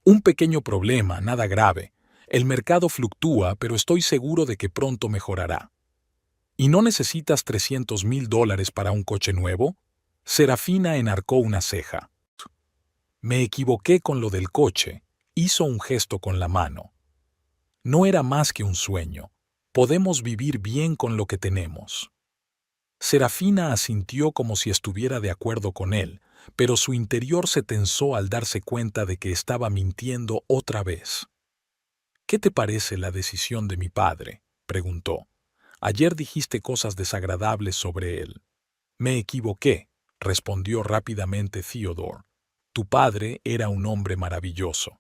«Un pequeño problema, nada grave. El mercado fluctúa, pero estoy seguro de que pronto mejorará». «¿Y no necesitas $300,000 para un coche nuevo?». Serafina enarcó una ceja. «Me equivoqué con lo del coche», hizo un gesto con la mano. «No era más que un sueño. Podemos vivir bien con lo que tenemos». Serafina asintió como si estuviera de acuerdo con él, pero su interior se tensó al darse cuenta de que estaba mintiendo otra vez. «¿Qué te parece la decisión de mi padre?», preguntó. «Ayer dijiste cosas desagradables sobre él». «Me equivoqué», respondió rápidamente Theodore. «Tu padre era un hombre maravilloso,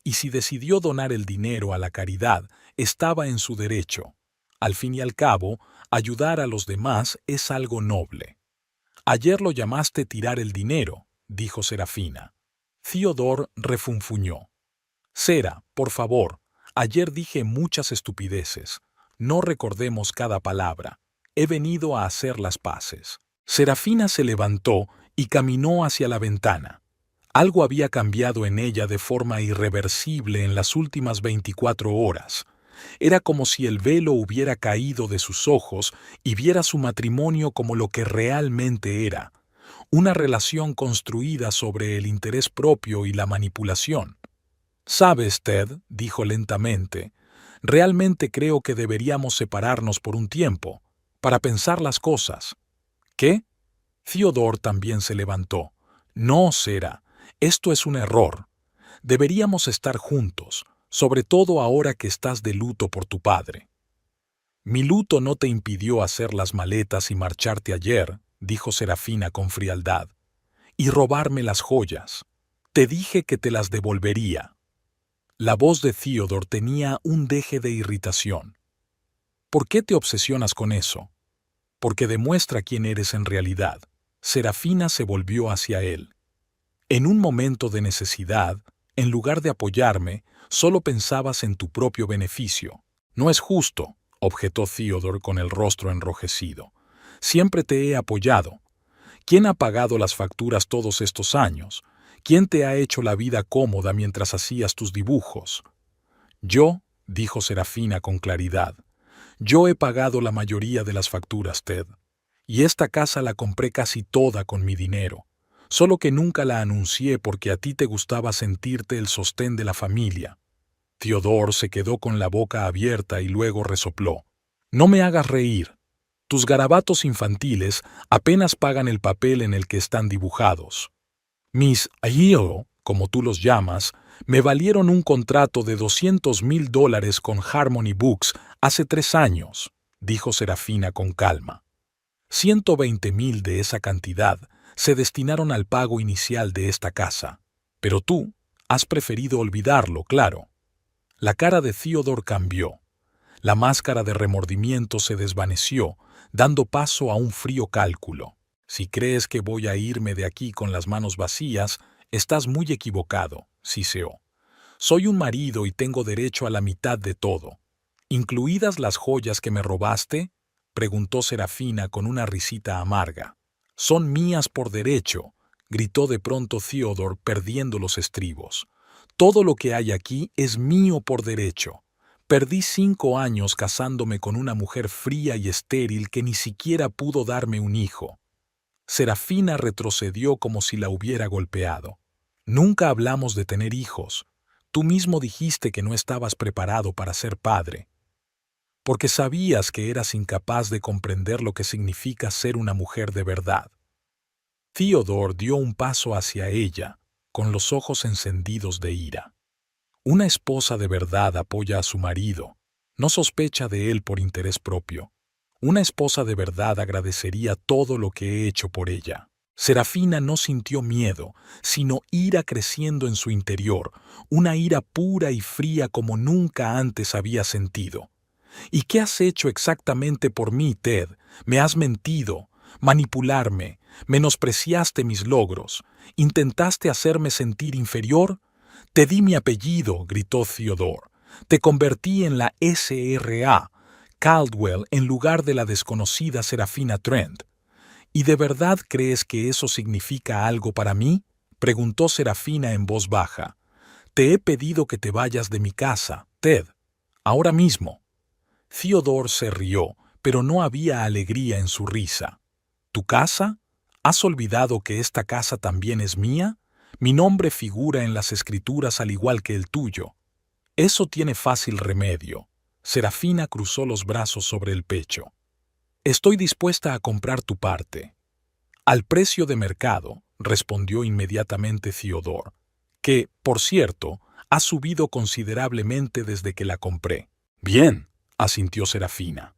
y si decidió donar el dinero a la caridad, estaba en su derecho. Al fin y al cabo, ayudar a los demás es algo noble». «Ayer lo llamaste tirar el dinero», dijo Serafina. Theodore refunfuñó. «Sera, por favor, ayer dije muchas estupideces. No recordemos cada palabra. He venido a hacer las paces». Serafina se levantó y caminó hacia la ventana. Algo había cambiado en ella de forma irreversible en las últimas 24 horas. Era como si el velo hubiera caído de sus ojos y viera su matrimonio como lo que realmente era, una relación construida sobre el interés propio y la manipulación. «Sabes, Ted», dijo lentamente, «realmente creo que deberíamos separarnos por un tiempo, para pensar las cosas». «¿Qué?». Theodore también se levantó. «No, Sera, esto es un error. Deberíamos estar juntos, sobre todo ahora que estás de luto por tu padre». «Mi luto no te impidió hacer las maletas y marcharte ayer», dijo Serafina con frialdad, «y robarme las joyas. Te dije que te las devolvería». La voz de Theodore tenía un deje de irritación. «¿Por qué te obsesionas con eso?». «Porque demuestra quién eres en realidad». Serafina se volvió hacia él. «En un momento de necesidad, en lugar de apoyarme, solo pensabas en tu propio beneficio». «No es justo», objetó Theodore con el rostro enrojecido. Siempre te he apoyado. ¿Quién ha pagado las facturas todos estos años? ¿Quién te ha hecho la vida cómoda mientras hacías tus dibujos? Yo, dijo Serafina con claridad. Yo he pagado la mayoría de las facturas, Ted. Y esta casa la compré casi toda con mi dinero. Solo que nunca la anuncié porque a ti te gustaba sentirte el sostén de la familia. Theodore se quedó con la boca abierta y luego resopló. No me hagas reír. Tus garabatos infantiles apenas pagan el papel en el que están dibujados. Mis AIO, como tú los llamas, me valieron un contrato de $200,000 con Harmony Books hace 3 años, dijo Serafina con calma. 120,000 de esa cantidad se destinaron al pago inicial de esta casa, pero tú has preferido olvidarlo, claro. La cara de Theodore cambió. La máscara de remordimiento se desvaneció, dando paso a un frío cálculo. Si crees que voy a irme de aquí con las manos vacías, estás muy equivocado, siseó. Soy un marido y tengo derecho a la mitad de todo. ¿Incluidas las joyas que me robaste?, preguntó Serafina con una risita amarga. Son mías por derecho, gritó de pronto Theodore perdiendo los estribos. Todo lo que hay aquí es mío por derecho. Perdí 5 años casándome con una mujer fría y estéril que ni siquiera pudo darme un hijo. Serafina retrocedió como si la hubiera golpeado. Nunca hablamos de tener hijos. Tú mismo dijiste que no estabas preparado para ser padre, porque sabías que eras incapaz de comprender lo que significa ser una mujer de verdad. Theodore dio un paso hacia ella, con los ojos encendidos de ira. Una esposa de verdad apoya a su marido, no sospecha de él por interés propio. Una esposa de verdad agradecería todo lo que he hecho por ella. Serafina no sintió miedo, sino ira creciendo en su interior, una ira pura y fría como nunca antes había sentido. ¿Y qué has hecho exactamente por mí, Ted? Me has mentido, manipularme, menospreciaste mis logros, intentaste hacerme sentir inferior. Te di mi apellido, gritó Theodore. Te convertí en la SRA, Caldwell, en lugar de la desconocida Serafina Trent. ¿Y de verdad crees que eso significa algo para mí?, preguntó Serafina en voz baja. Te he pedido que te vayas de mi casa, Ted, ahora mismo. Theodore se rió, pero no había alegría en su risa. ¿Tu casa? ¿Has olvidado que esta casa también es mía? Mi nombre figura en las escrituras al igual que el tuyo. Eso tiene fácil remedio. Serafina cruzó los brazos sobre el pecho. Estoy dispuesta a comprar tu parte. Al precio de mercado, respondió inmediatamente Theodore, que, por cierto, ha subido considerablemente desde que la compré. Bien, asintió Serafina.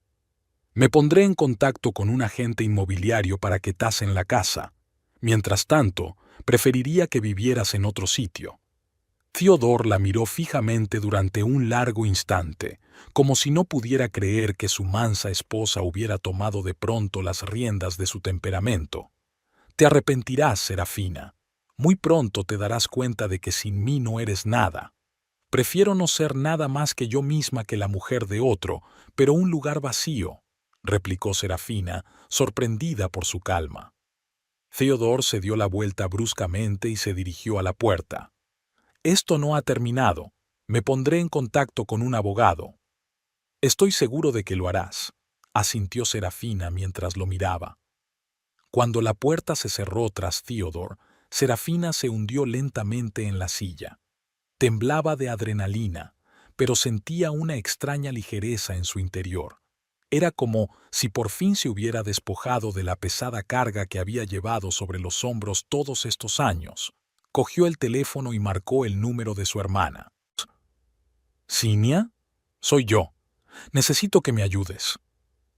Me pondré en contacto con un agente inmobiliario para que tasen la casa. Mientras tanto, preferiría que vivieras en otro sitio. Theodore la miró fijamente durante un largo instante, como si no pudiera creer que su mansa esposa hubiera tomado de pronto las riendas de su temperamento. Te arrepentirás, Serafina. Muy pronto te darás cuenta de que sin mí no eres nada. Prefiero no ser nada más que yo misma que la mujer de otro, pero un lugar vacío, replicó Serafina, sorprendida por su calma. Theodore se dio la vuelta bruscamente y se dirigió a la puerta. Esto no ha terminado. Me pondré en contacto con un abogado. Estoy seguro de que lo harás, asintió Serafina mientras lo miraba. Cuando la puerta se cerró tras Theodore, Serafina se hundió lentamente en la silla. Temblaba de adrenalina, pero sentía una extraña ligereza en su interior. Era como si por fin se hubiera despojado de la pesada carga que había llevado sobre los hombros todos estos años. Cogió el teléfono y marcó el número de su hermana. ¿Cinia? Soy yo. Necesito que me ayudes.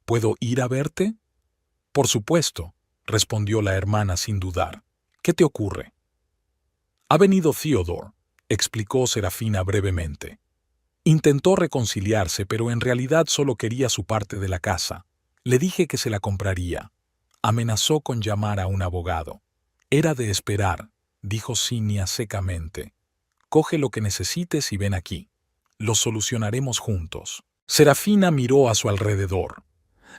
¿Puedo ir a verte? Por supuesto, respondió la hermana sin dudar. ¿Qué te ocurre? Ha venido Theodore, explicó Serafina brevemente. Intentó reconciliarse, pero en realidad solo quería su parte de la casa. Le dije que se la compraría. Amenazó con llamar a un abogado. Era de esperar, dijo Cinia secamente. Coge lo que necesites y ven aquí. Lo solucionaremos juntos. Serafina miró a su alrededor.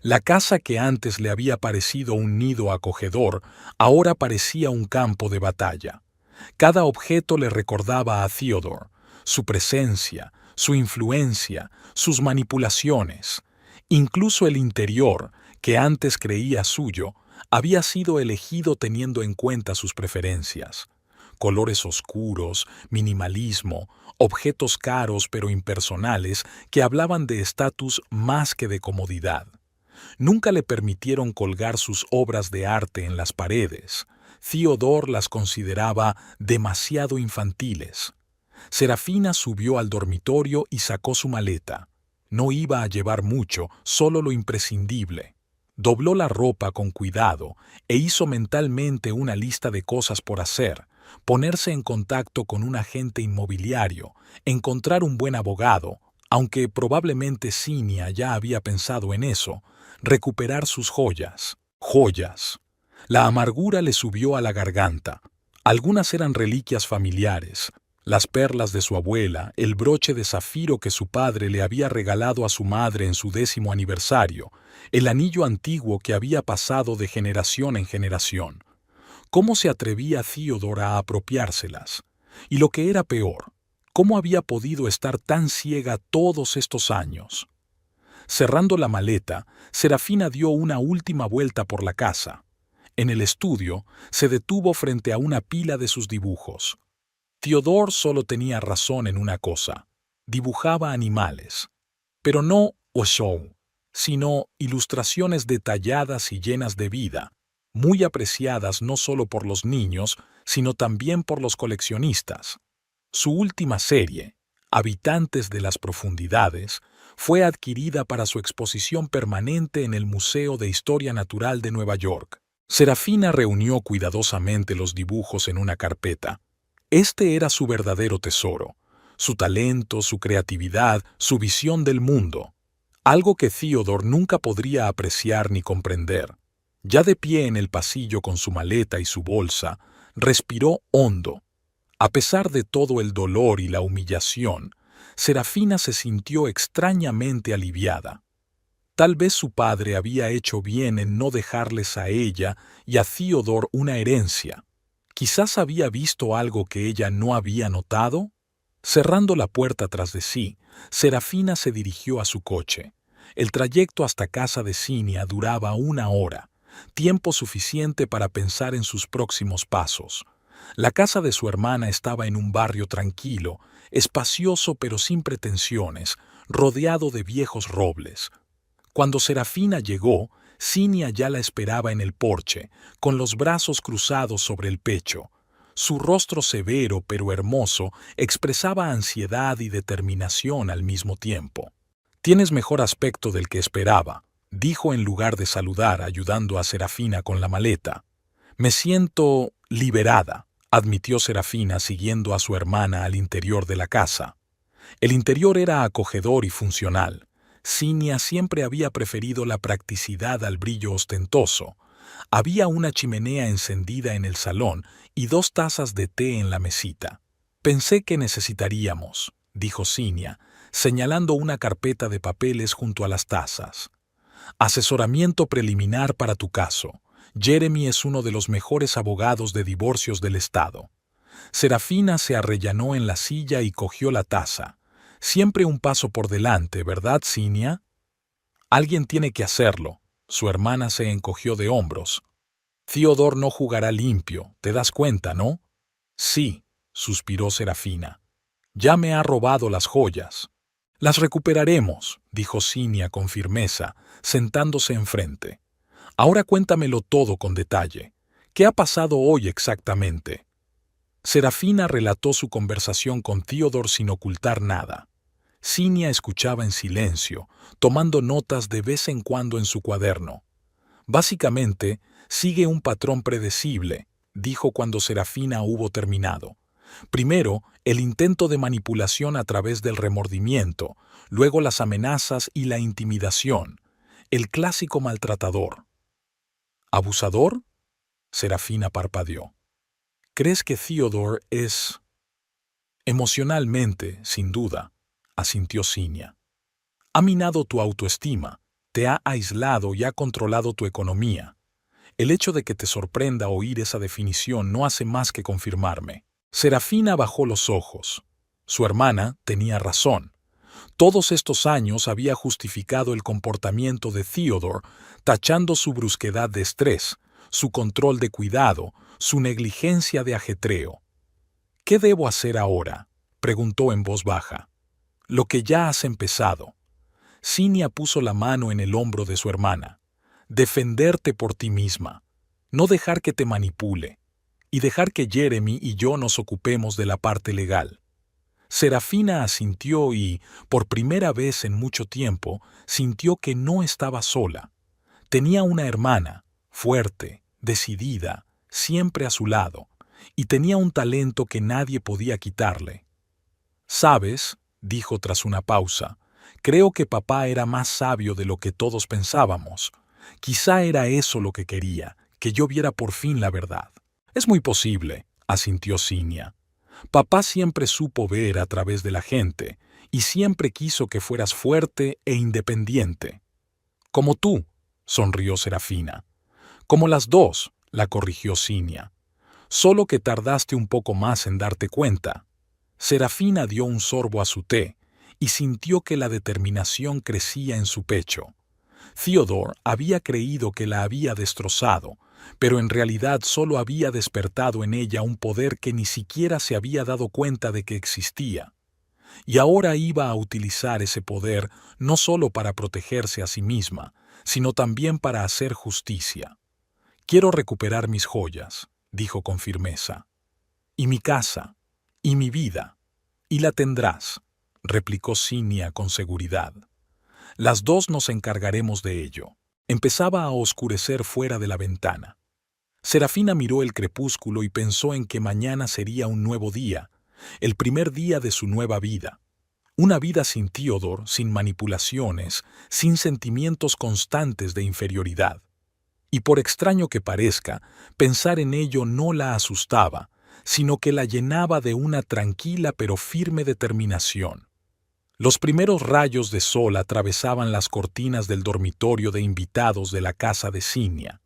La casa que antes le había parecido un nido acogedor, ahora parecía un campo de batalla. Cada objeto le recordaba a Theodore, su presencia, su influencia, sus manipulaciones. Incluso el interior, que antes creía suyo, había sido elegido teniendo en cuenta sus preferencias. Colores oscuros, minimalismo, objetos caros pero impersonales que hablaban de estatus más que de comodidad. Nunca le permitieron colgar sus obras de arte en las paredes. Theodore las consideraba demasiado infantiles. Serafina subió al dormitorio y sacó su maleta. No iba a llevar mucho, solo lo imprescindible. Dobló la ropa con cuidado e hizo mentalmente una lista de cosas por hacer: ponerse en contacto con un agente inmobiliario, encontrar un buen abogado, aunque probablemente Cinia ya había pensado en eso, recuperar sus joyas. Joyas. La amargura le subió a la garganta. Algunas eran reliquias familiares: las perlas de su abuela, el broche de zafiro que su padre le había regalado a su madre en su 10º aniversario, el anillo antiguo que había pasado de generación en generación. ¿Cómo se atrevía Theodore a apropiárselas? Y lo que era peor, ¿cómo había podido estar tan ciega todos estos años? Cerrando la maleta, Serafina dio una última vuelta por la casa. En el estudio, se detuvo frente a una pila de sus dibujos. Theodore solo tenía razón en una cosa: dibujaba animales. Pero no show, sino ilustraciones detalladas y llenas de vida, muy apreciadas no solo por los niños, sino también por los coleccionistas. Su última serie, Habitantes de las Profundidades, fue adquirida para su exposición permanente en el Museo de Historia Natural de Nueva York. Serafina reunió cuidadosamente los dibujos en una carpeta. Este era su verdadero tesoro: su talento, su creatividad, su visión del mundo. Algo que Theodore nunca podría apreciar ni comprender. Ya de pie en el pasillo con su maleta y su bolsa, respiró hondo. A pesar de todo el dolor y la humillación, Serafina se sintió extrañamente aliviada. Tal vez su padre había hecho bien en no dejarles a ella y a Theodore una herencia. Quizás había visto algo que ella no había notado. Cerrando la puerta tras de sí, Serafina se dirigió a su coche. El trayecto hasta casa de Cinia duraba 1 hora, tiempo suficiente para pensar en sus próximos pasos. La casa de su hermana estaba en un barrio tranquilo, espacioso pero sin pretensiones, rodeado de viejos robles. Cuando Serafina llegó, Cinia ya la esperaba en el porche, con los brazos cruzados sobre el pecho. Su rostro severo pero hermoso expresaba ansiedad y determinación al mismo tiempo. «Tienes mejor aspecto del que esperaba», dijo en lugar de saludar, ayudando a Serafina con la maleta. «Me siento liberada», admitió Serafina siguiendo a su hermana al interior de la casa. El interior era acogedor y funcional. Cinia siempre había preferido la practicidad al brillo ostentoso. Había una chimenea encendida en el salón y 2 tazas de té en la mesita. «Pensé que necesitaríamos», dijo Cinia, señalando una carpeta de papeles junto a las tazas. «Asesoramiento preliminar para tu caso. Jeremy es uno de los mejores abogados de divorcios del estado». Serafina se arrellanó en la silla y cogió la taza. «Siempre un paso por delante, ¿verdad, Cinia?» «Alguien tiene que hacerlo». Su hermana se encogió de hombros. «Theodore no jugará limpio, ¿te das cuenta, no?» «Sí», suspiró Serafina. «Ya me ha robado las joyas». «Las recuperaremos», dijo Cinia con firmeza, sentándose enfrente. «Ahora cuéntamelo todo con detalle. ¿Qué ha pasado hoy exactamente?» Serafina relató su conversación con Theodore sin ocultar nada. Cinia escuchaba en silencio, tomando notas de vez en cuando en su cuaderno. «Básicamente, sigue un patrón predecible», dijo cuando Serafina hubo terminado. «Primero, el intento de manipulación a través del remordimiento, luego las amenazas y la intimidación. El clásico maltratador». «¿Abusador?», Serafina parpadeó. «¿Crees que Theodore es...?» «Emocionalmente, sin duda», asintió Cinia. «Ha minado tu autoestima, te ha aislado y ha controlado tu economía. El hecho de que te sorprenda oír esa definición no hace más que confirmarme. Serafina bajó los ojos. Su hermana tenía razón. Todos estos años había justificado el comportamiento de Theodore, tachando su brusquedad de estrés, su control de cuidado, su negligencia de ajetreo. ¿Qué debo hacer ahora?, preguntó en voz baja. Lo que ya has empezado. Cinia puso la mano en el hombro de su hermana. Defenderte por ti misma. No dejar que te manipule. Y dejar que Jeremy y yo nos ocupemos de la parte legal. Serafina asintió y, por primera vez en mucho tiempo, sintió que no estaba sola. Tenía una hermana, fuerte, decidida, siempre a su lado, y tenía un talento que nadie podía quitarle. «¿Sabes?», dijo tras una pausa, «creo que papá era más sabio de lo que todos pensábamos. Quizá era eso lo que quería, que yo viera por fin la verdad». «Es muy posible», asintió Cinia. «Papá siempre supo ver a través de la gente y siempre quiso que fueras fuerte e independiente». «Como tú», sonrió Serafina. «Como las dos», la corrigió Cinia. «Solo que tardaste un poco más en darte cuenta». Serafina dio un sorbo a su té y sintió que la determinación crecía en su pecho. Theodore había creído que la había destrozado, pero en realidad solo había despertado en ella un poder que ni siquiera se había dado cuenta de que existía. Y ahora iba a utilizar ese poder no solo para protegerse a sí misma, sino también para hacer justicia. «Quiero recuperar mis joyas», dijo con firmeza. «Y mi casa, y mi vida, y la tendrás», replicó Cinia con seguridad. «Las dos nos encargaremos de ello». Empezaba a oscurecer fuera de la ventana. Serafina miró el crepúsculo y pensó en que mañana sería un nuevo día, el primer día de su nueva vida. Una vida sin Theodore, sin manipulaciones, sin sentimientos constantes de inferioridad. Y por extraño que parezca, pensar en ello no la asustaba, sino que la llenaba de una tranquila pero firme determinación. Los primeros rayos de sol atravesaban las cortinas del dormitorio de invitados de la casa de Cinia.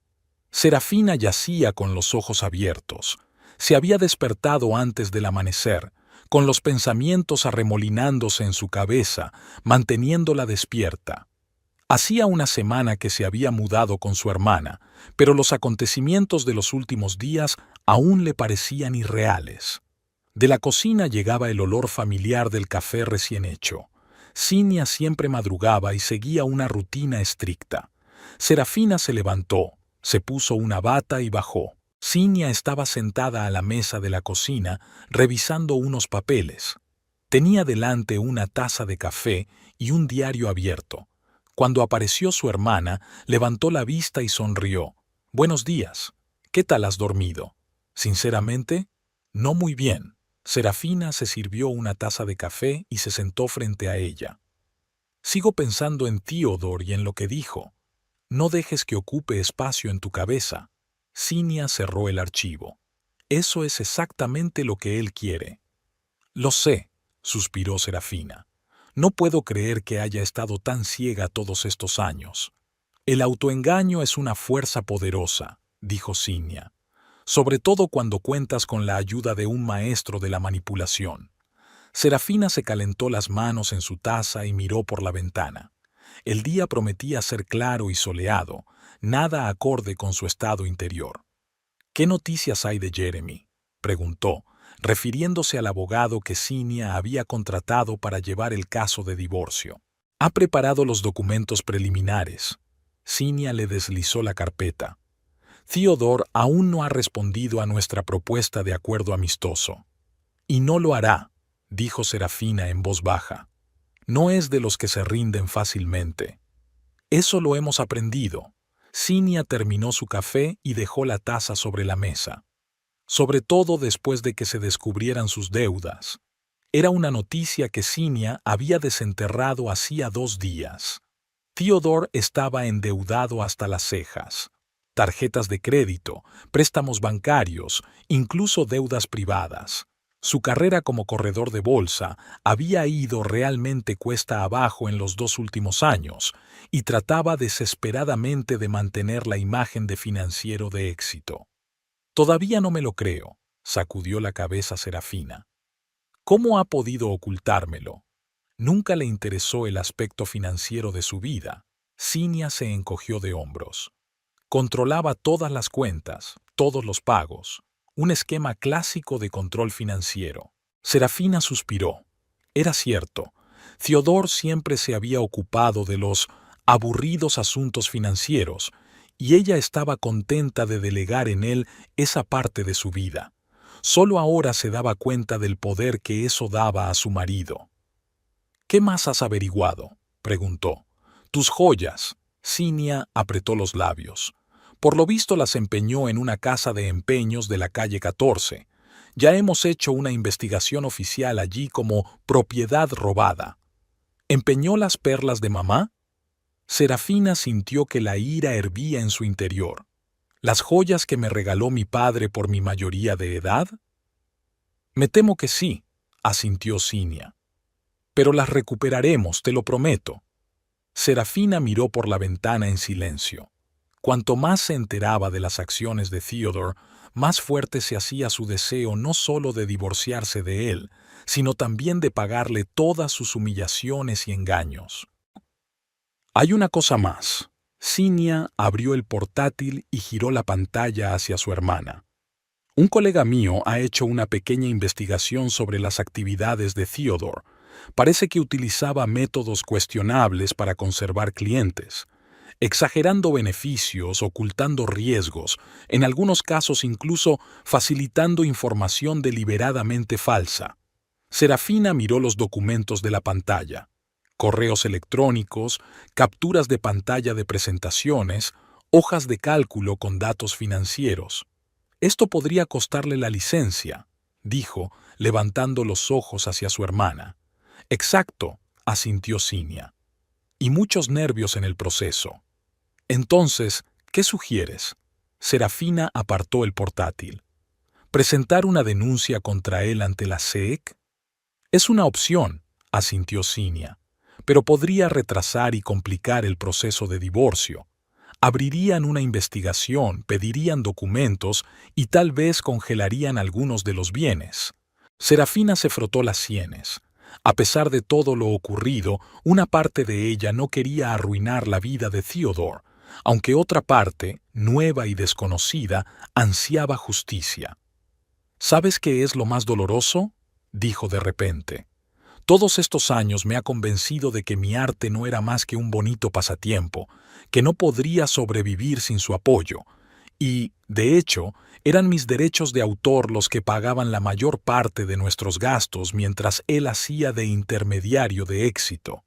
Serafina yacía con los ojos abiertos. Se había despertado antes del amanecer, con los pensamientos arremolinándose en su cabeza, manteniéndola despierta. Hacía una semana que se había mudado con su hermana, pero los acontecimientos de los últimos días aún le parecían irreales. De la cocina llegaba el olor familiar del café recién hecho. Cinia siempre madrugaba y seguía una rutina estricta. Serafina se levantó, se puso una bata y bajó. Cinia estaba sentada a la mesa de la cocina, revisando unos papeles. Tenía delante una taza de café y un diario abierto. Cuando apareció su hermana, levantó la vista y sonrió. «Buenos días. ¿Qué tal has dormido?» «Sinceramente, no muy bien». Serafina se sirvió una taza de café y se sentó frente a ella. «Sigo pensando en Theodore y en lo que dijo. No dejes que ocupe espacio en tu cabeza». Cinia cerró el archivo. «Eso es exactamente lo que él quiere». «Lo sé», suspiró Serafina. «No puedo creer que haya estado tan ciega todos estos años». «El autoengaño es una fuerza poderosa», dijo Cinia. «Sobre todo cuando cuentas con la ayuda de un maestro de la manipulación». Serafina se calentó las manos en su taza y miró por la ventana. El día prometía ser claro y soleado, nada acorde con su estado interior. «¿Qué noticias hay de Jeremy?», preguntó, refiriéndose al abogado que Cinia había contratado para llevar el caso de divorcio. «Ha preparado los documentos preliminares». Cinia le deslizó la carpeta. «Theodore aún no ha respondido a nuestra propuesta de acuerdo amistoso». «Y no lo hará», dijo Serafina en voz baja. «No es de los que se rinden fácilmente». «Eso lo hemos aprendido». Cinia terminó su café y dejó la taza sobre la mesa. Sobre todo después de que se descubrieran sus deudas. Era una noticia que Cinia había desenterrado hacía 2 días. Theodore estaba endeudado hasta las cejas. Tarjetas de crédito, préstamos bancarios, incluso deudas privadas. Su carrera como corredor de bolsa había ido realmente cuesta abajo en los 2 últimos años y trataba desesperadamente de mantener la imagen de financiero de éxito. Todavía no me lo creo, sacudió la cabeza Serafina. ¿Cómo ha podido ocultármelo? Nunca le interesó el aspecto financiero de su vida. Cinia se encogió de hombros. Controlaba todas las cuentas, todos los pagos. Un esquema clásico de control financiero. Serafina suspiró. Era cierto. Theodore siempre se había ocupado de los aburridos asuntos financieros, y ella estaba contenta de delegar en él esa parte de su vida. Solo ahora se daba cuenta del poder que eso daba a su marido. ¿Qué más has averiguado?, preguntó. Tus joyas. Cinia apretó los labios. Por lo visto las empeñó en una casa de empeños de la calle 14. Ya hemos hecho una investigación oficial allí como propiedad robada. ¿Empeñó las perlas de mamá? Serafina sintió que la ira hervía en su interior. ¿Las joyas que me regaló mi padre por mi mayoría de edad? Me temo que sí, asintió Cinia. Pero las recuperaremos, te lo prometo. Serafina miró por la ventana en silencio. Cuanto más se enteraba de las acciones de Theodore, más fuerte se hacía su deseo no solo de divorciarse de él, sino también de pagarle todas sus humillaciones y engaños. Hay una cosa más. Cinia abrió el portátil y giró la pantalla hacia su hermana. Un colega mío ha hecho una pequeña investigación sobre las actividades de Theodore. Parece que utilizaba métodos cuestionables para conservar clientes, exagerando beneficios, ocultando riesgos, en algunos casos incluso facilitando información deliberadamente falsa. Serafina miró los documentos de la pantalla. Correos electrónicos, capturas de pantalla de presentaciones, hojas de cálculo con datos financieros. Esto podría costarle la licencia, dijo, levantando los ojos hacia su hermana. Exacto, asintió Cinia. Y muchos nervios en el proceso. Entonces, ¿qué sugieres? Serafina apartó el portátil. ¿Presentar una denuncia contra él ante la SEC? Es una opción, asintió Cinia, pero podría retrasar y complicar el proceso de divorcio. Abrirían una investigación, pedirían documentos y tal vez congelarían algunos de los bienes. Serafina se frotó las sienes. A pesar de todo lo ocurrido, una parte de ella no quería arruinar la vida de Theodore, aunque otra parte, nueva y desconocida, ansiaba justicia. ¿Sabes qué es lo más doloroso?, dijo de repente. Todos estos años me ha convencido de que mi arte no era más que un bonito pasatiempo, que no podría sobrevivir sin su apoyo, y, de hecho, eran mis derechos de autor los que pagaban la mayor parte de nuestros gastos mientras él hacía de intermediario de éxito.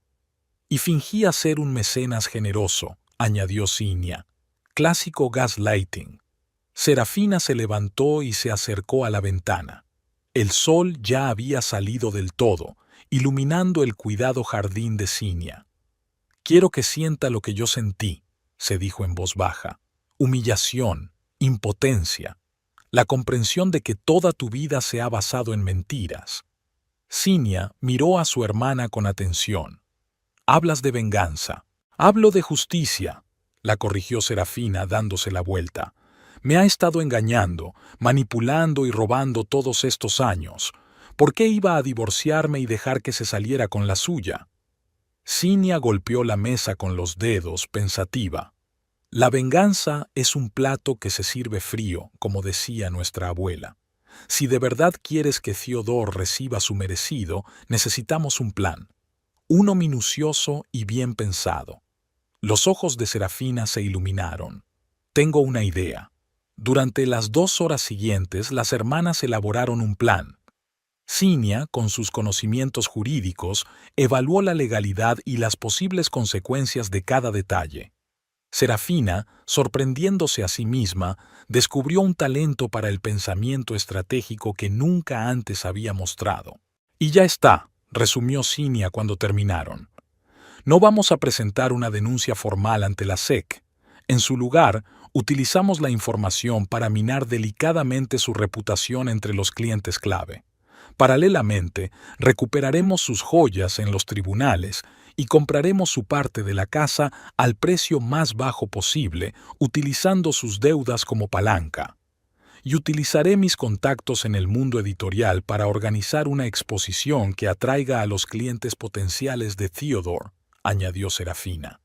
Y fingía ser un mecenas generoso, añadió Cinia. Clásico gaslighting. Serafina se levantó y se acercó a la ventana. El sol ya había salido del todo, iluminando el cuidado jardín de Cinia. Quiero que sienta lo que yo sentí, se dijo en voz baja. Humillación, impotencia, la comprensión de que toda tu vida se ha basado en mentiras. Cinia miró a su hermana con atención. Hablas de venganza. Hablo de justicia, la corrigió Serafina dándose la vuelta. Me ha estado engañando, manipulando y robando todos estos años. ¿Por qué iba a divorciarme y dejar que se saliera con la suya? Cinia golpeó la mesa con los dedos, pensativa. La venganza es un plato que se sirve frío, como decía nuestra abuela. Si de verdad quieres que Theodore reciba su merecido, necesitamos un plan. Uno minucioso y bien pensado. Los ojos de Serafina se iluminaron. Tengo una idea. Durante las 2 horas siguientes, las hermanas elaboraron un plan. Cinia, con sus conocimientos jurídicos, evaluó la legalidad y las posibles consecuencias de cada detalle. Serafina, sorprendiéndose a sí misma, descubrió un talento para el pensamiento estratégico que nunca antes había mostrado. Y ya está, resumió Cinia cuando terminaron. No vamos a presentar una denuncia formal ante la SEC. En su lugar, utilizamos la información para minar delicadamente su reputación entre los clientes clave. Paralelamente, recuperaremos sus joyas en los tribunales y compraremos su parte de la casa al precio más bajo posible, utilizando sus deudas como palanca. Y utilizaré mis contactos en el mundo editorial para organizar una exposición que atraiga a los clientes potenciales de Theodore, añadió Serafina.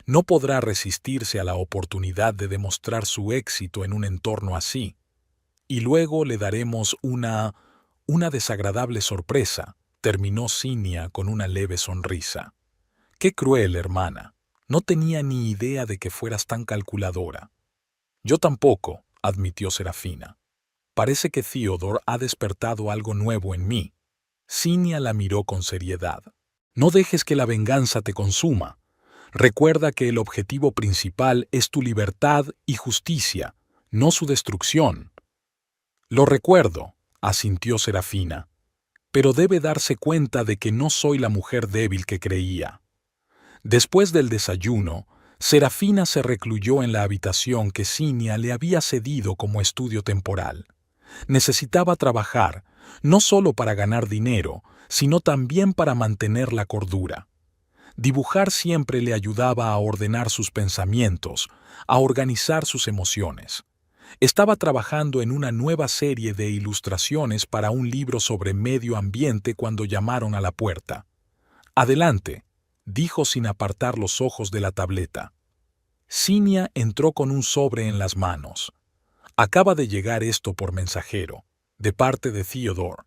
No podrá resistirse a la oportunidad de demostrar su éxito en un entorno así. Y luego le daremos una desagradable sorpresa, terminó Cinia con una leve sonrisa. Qué cruel, hermana. No tenía ni idea de que fueras tan calculadora. Yo tampoco, admitió Serafina. Parece que Theodore ha despertado algo nuevo en mí. Cinia la miró con seriedad. No dejes que la venganza te consuma. Recuerda que el objetivo principal es tu libertad y justicia, no su destrucción. Lo recuerdo, asintió Serafina, pero debe darse cuenta de que no soy la mujer débil que creía. Después del desayuno, Serafina se recluyó en la habitación que Cinia le había cedido como estudio temporal. Necesitaba trabajar, no solo para ganar dinero, sino también para mantener la cordura. Dibujar siempre le ayudaba a ordenar sus pensamientos, a organizar sus emociones. Estaba trabajando en una nueva serie de ilustraciones para un libro sobre medio ambiente cuando llamaron a la puerta. «Adelante», dijo sin apartar los ojos de la tableta. Cinia entró con un sobre en las manos. «Acaba de llegar esto por mensajero, de parte de Theodore».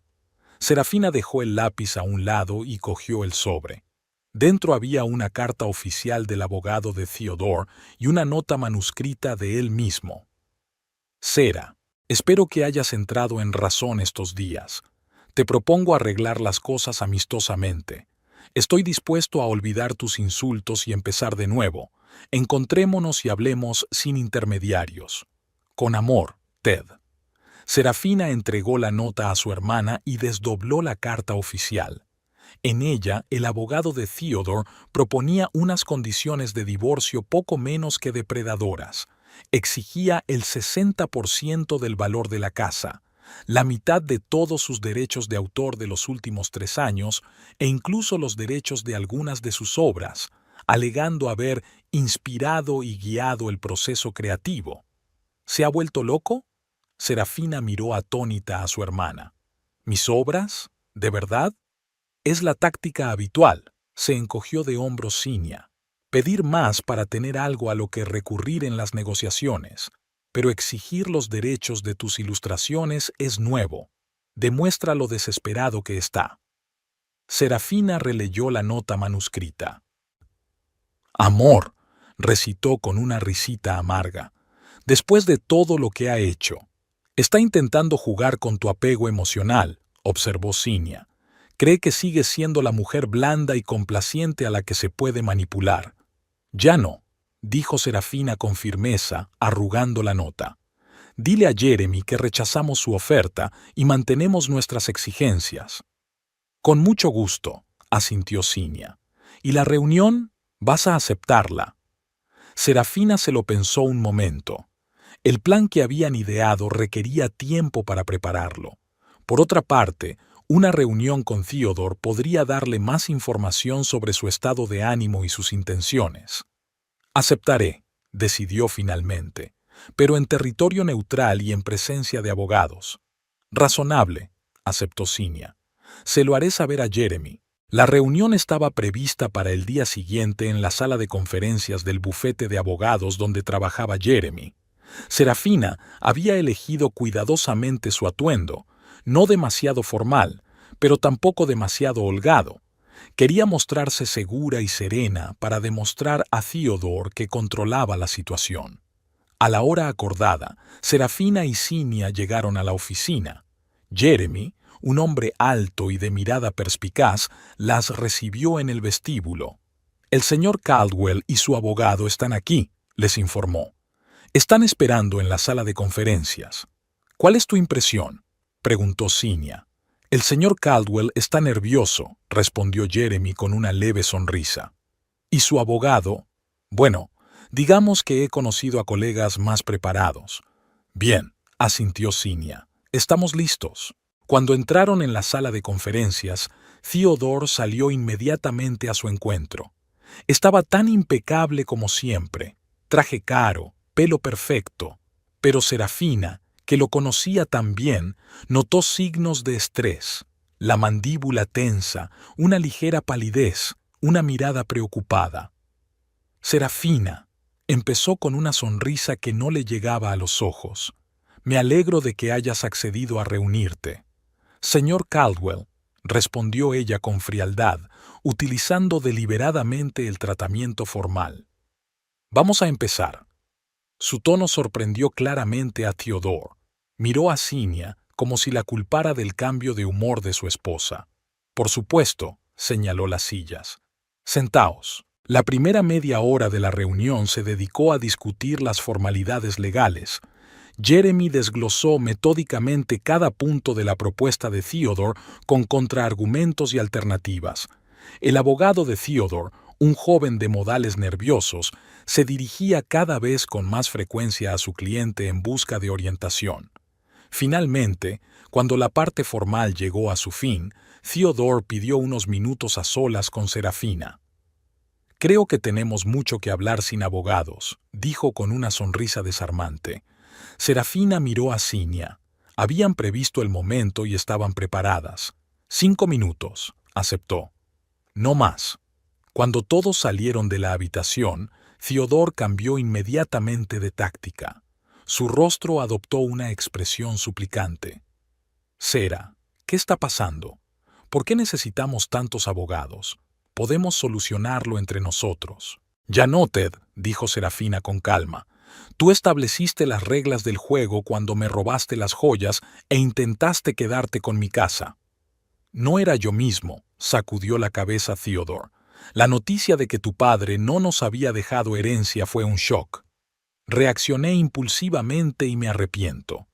Serafina dejó el lápiz a un lado y cogió el sobre. Dentro había una carta oficial del abogado de Theodore y una nota manuscrita de él mismo. Sera, espero que hayas entrado en razón estos días. Te propongo arreglar las cosas amistosamente. Estoy dispuesto a olvidar tus insultos y empezar de nuevo. Encontrémonos y hablemos sin intermediarios. Con amor, Ted. Serafina entregó la nota a su hermana y desdobló la carta oficial. En ella, el abogado de Theodore proponía unas condiciones de divorcio poco menos que depredadoras. Exigía el 60% del valor de la casa, la mitad de todos sus derechos de autor de los últimos 3 años e incluso los derechos de algunas de sus obras, alegando haber inspirado y guiado el proceso creativo. ¿Se ha vuelto loco? Serafina miró atónita a su hermana. ¿Mis obras? ¿De verdad? Es la táctica habitual, se encogió de hombros Cinia. Pedir más para tener algo a lo que recurrir en las negociaciones, pero exigir los derechos de tus ilustraciones es nuevo. Demuestra lo desesperado que está. Serafina releyó la nota manuscrita. Amor, recitó con una risita amarga. Después de todo lo que ha hecho. Está intentando jugar con tu apego emocional, observó Cinia. Cree que sigues siendo la mujer blanda y complaciente a la que se puede manipular. Ya no, dijo Serafina con firmeza, arrugando la nota. Dile a Jeremy que rechazamos su oferta y mantenemos nuestras exigencias. Con mucho gusto, asintió Cinia. ¿Y la reunión? ¿Vas a aceptarla? Serafina se lo pensó un momento. El plan que habían ideado requería tiempo para prepararlo. Por otra parte, una reunión con Theodore podría darle más información sobre su estado de ánimo y sus intenciones. Aceptaré, decidió finalmente, pero en territorio neutral y en presencia de abogados. Razonable, aceptó Cinia. Se lo haré saber a Jeremy. La reunión estaba prevista para el día siguiente en la sala de conferencias del bufete de abogados donde trabajaba Jeremy. Serafina había elegido cuidadosamente su atuendo, no demasiado formal, pero tampoco demasiado holgado. Quería mostrarse segura y serena para demostrar a Theodore que controlaba la situación. A la hora acordada, Serafina y Cinia llegaron a la oficina. Jeremy, un hombre alto y de mirada perspicaz, las recibió en el vestíbulo. «El señor Caldwell y su abogado están aquí», les informó. «Están esperando en la sala de conferencias». «¿Cuál es tu impresión?», preguntó Cinia. «El señor Caldwell está nervioso», respondió Jeremy con una leve sonrisa. «¿Y su abogado?» «Bueno, digamos que he conocido a colegas más preparados». «Bien», asintió Cinia. «Estamos listos». Cuando entraron en la sala de conferencias, Theodore salió inmediatamente a su encuentro. Estaba tan impecable como siempre, traje caro, pelo perfecto, pero Serafina, que lo conocía tan bien, notó signos de estrés, la mandíbula tensa, una ligera palidez, una mirada preocupada. Serafina, empezó con una sonrisa que no le llegaba a los ojos. Me alegro de que hayas accedido a reunirte. Señor Caldwell, respondió ella con frialdad, utilizando deliberadamente el tratamiento formal. Vamos a empezar. Su tono sorprendió claramente a Theodore. Miró a Cinia como si la culpara del cambio de humor de su esposa. Por supuesto, señaló las sillas. Sentaos. La primera media hora de la reunión se dedicó a discutir las formalidades legales. Jeremy desglosó metódicamente cada punto de la propuesta de Theodore con contraargumentos y alternativas. El abogado de Theodore, un joven de modales nerviosos, se dirigía cada vez con más frecuencia a su cliente en busca de orientación. Finalmente, cuando la parte formal llegó a su fin, Theodore pidió unos minutos a solas con Serafina. «Creo que tenemos mucho que hablar sin abogados», dijo con una sonrisa desarmante. Serafina miró a Cinia. Habían previsto el momento y estaban preparadas. 5 minutos, aceptó. No más. Cuando todos salieron de la habitación, Theodore cambió inmediatamente de táctica. Su rostro adoptó una expresión suplicante. «Sera, ¿qué está pasando? ¿Por qué necesitamos tantos abogados? Podemos solucionarlo entre nosotros». «Ya no, Ted», dijo Serafina con calma. «Tú estableciste las reglas del juego cuando me robaste las joyas e intentaste quedarte con mi casa». «No era yo mismo», sacudió la cabeza Theodore. «La noticia de que tu padre no nos había dejado herencia fue un shock. Reaccioné impulsivamente y me arrepiento».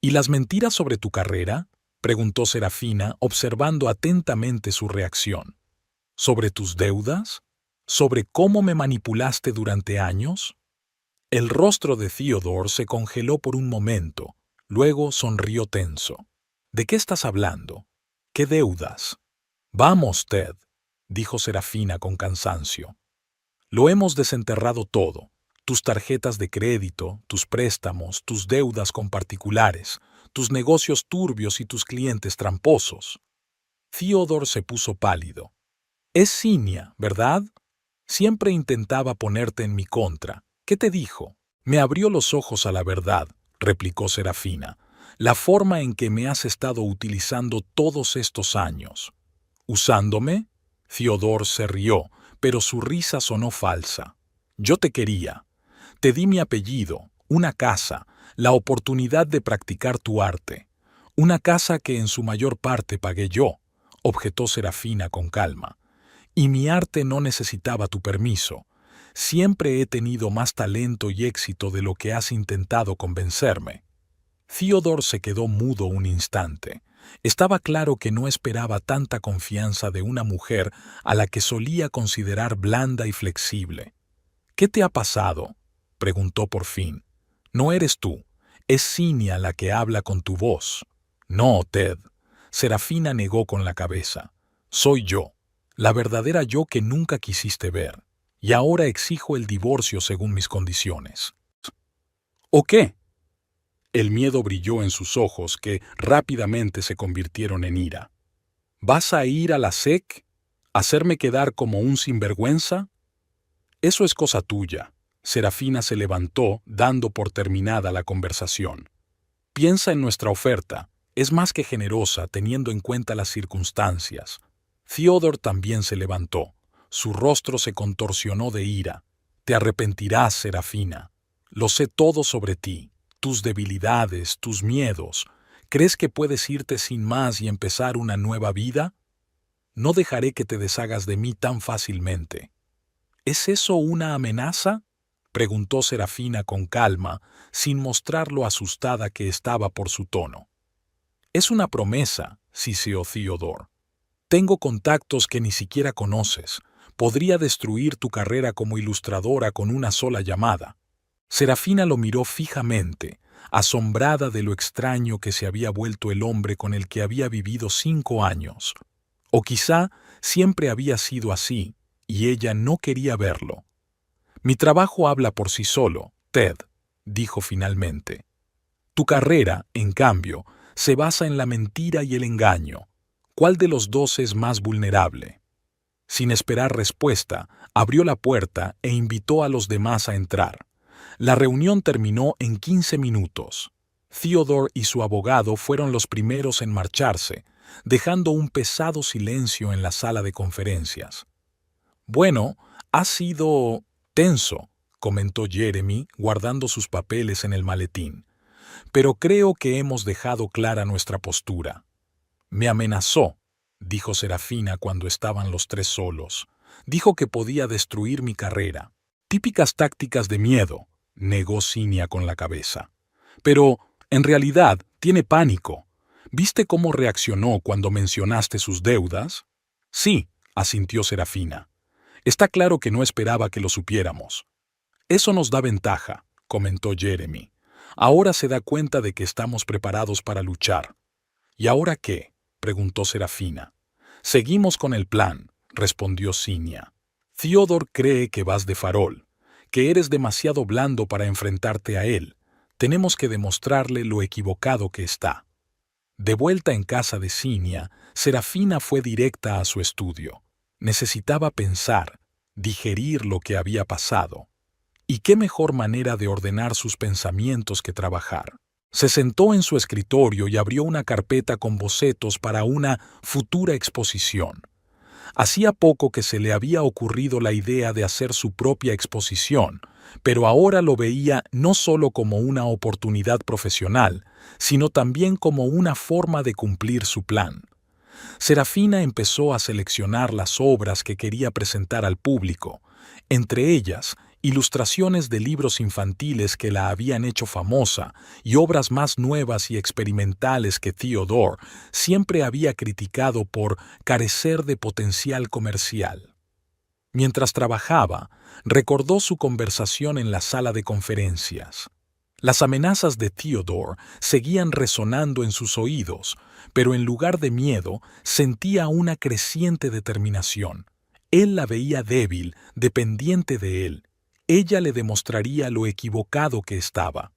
«¿Y las mentiras sobre tu carrera?», preguntó Serafina, observando atentamente su reacción. «¿Sobre tus deudas? ¿Sobre cómo me manipulaste durante años?». El rostro de Theodore se congeló por un momento, luego sonrió tenso. «¿De qué estás hablando? ¿Qué deudas?». «Vamos, Ted», dijo Serafina con cansancio. «Lo hemos desenterrado todo. Tus tarjetas de crédito, tus préstamos, tus deudas con particulares, tus negocios turbios y tus clientes tramposos». Theodore se puso pálido. «Es Cinia, ¿verdad? Siempre intentaba ponerte en mi contra. ¿Qué te dijo?». «Me abrió los ojos a la verdad», replicó Serafina. «La forma en que me has estado utilizando todos estos años». «¿Usándome?». Theodore se rió, pero su risa sonó falsa. «Yo te quería. Te di mi apellido, una casa, la oportunidad de practicar tu arte. Una casa que en su mayor parte pagué yo», objetó Serafina con calma. «Y mi arte no necesitaba tu permiso. Siempre he tenido más talento y éxito de lo que has intentado convencerme». Theodore se quedó mudo un instante. Estaba claro que no esperaba tanta confianza de una mujer a la que solía considerar blanda y flexible. «¿Qué te ha pasado?», preguntó por fin. «No eres tú, es Cinia la que habla con tu voz». «No, Ted», Serafina negó con la cabeza. «Soy yo, la verdadera yo que nunca quisiste ver, y ahora exijo el divorcio según mis condiciones». «¿O qué?». El miedo brilló en sus ojos, que rápidamente se convirtieron en ira. «¿Vas a ir a la SEC? ¿Hacerme quedar como un sinvergüenza?». «Eso es cosa tuya». Serafina se levantó, dando por terminada la conversación. «Piensa en nuestra oferta. Es más que generosa, teniendo en cuenta las circunstancias». Theodore también se levantó. Su rostro se contorsionó de ira. «Te arrepentirás, Serafina. Lo sé todo sobre ti. Tus debilidades, tus miedos. ¿Crees que puedes irte sin más y empezar una nueva vida? No dejaré que te deshagas de mí tan fácilmente». «¿Es eso una amenaza?», preguntó Serafina con calma, sin mostrar lo asustada que estaba por su tono. «Es una promesa», siseó Theodore. «Tengo contactos que ni siquiera conoces. Podría destruir tu carrera como ilustradora con una sola llamada». Serafina lo miró fijamente, asombrada de lo extraño que se había vuelto el hombre con el que había vivido 5 años. O quizá siempre había sido así, y ella no quería verlo. Mi trabajo habla por sí solo, Ted, dijo finalmente. Tu carrera, en cambio, se basa en la mentira y el engaño. ¿Cuál de los dos es más vulnerable? Sin esperar respuesta, abrió la puerta e invitó a los demás a entrar. La reunión terminó en 15 minutos. Theodore y su abogado fueron los primeros en marcharse, dejando un pesado silencio en la sala de conferencias. Bueno, ha sido tenso, comentó Jeremy, guardando sus papeles en el maletín. Pero creo que hemos dejado clara nuestra postura. Me amenazó, dijo Serafina cuando estaban los tres solos. Dijo que podía destruir mi carrera. Típicas tácticas de miedo, negó Cinia con la cabeza. Pero, en realidad, tiene pánico. ¿Viste cómo reaccionó cuando mencionaste sus deudas? Sí, asintió Serafina. Está claro que no esperaba que lo supiéramos. Eso nos da ventaja, comentó Jeremy. Ahora se da cuenta de que estamos preparados para luchar. ¿Y ahora qué?, preguntó Serafina. Seguimos con el plan, respondió Cinia. Theodore cree que vas de farol, que eres demasiado blando para enfrentarte a él. Tenemos que demostrarle lo equivocado que está. De vuelta en casa de Cinia, Serafina fue directa a su estudio. Necesitaba pensar, digerir lo que había pasado. ¿Y qué mejor manera de ordenar sus pensamientos que trabajar? Se sentó en su escritorio y abrió una carpeta con bocetos para una futura exposición. Hacía poco que se le había ocurrido la idea de hacer su propia exposición, pero ahora lo veía no solo como una oportunidad profesional, sino también como una forma de cumplir su plan. Serafina empezó a seleccionar las obras que quería presentar al público, entre ellas ilustraciones de libros infantiles que la habían hecho famosa y obras más nuevas y experimentales que Theodore siempre había criticado por carecer de potencial comercial. Mientras trabajaba, recordó su conversación en la sala de conferencias. Las amenazas de Theodore seguían resonando en sus oídos, pero en lugar de miedo sentía una creciente determinación. Él la veía débil, dependiente de él. Ella le demostraría lo equivocado que estaba.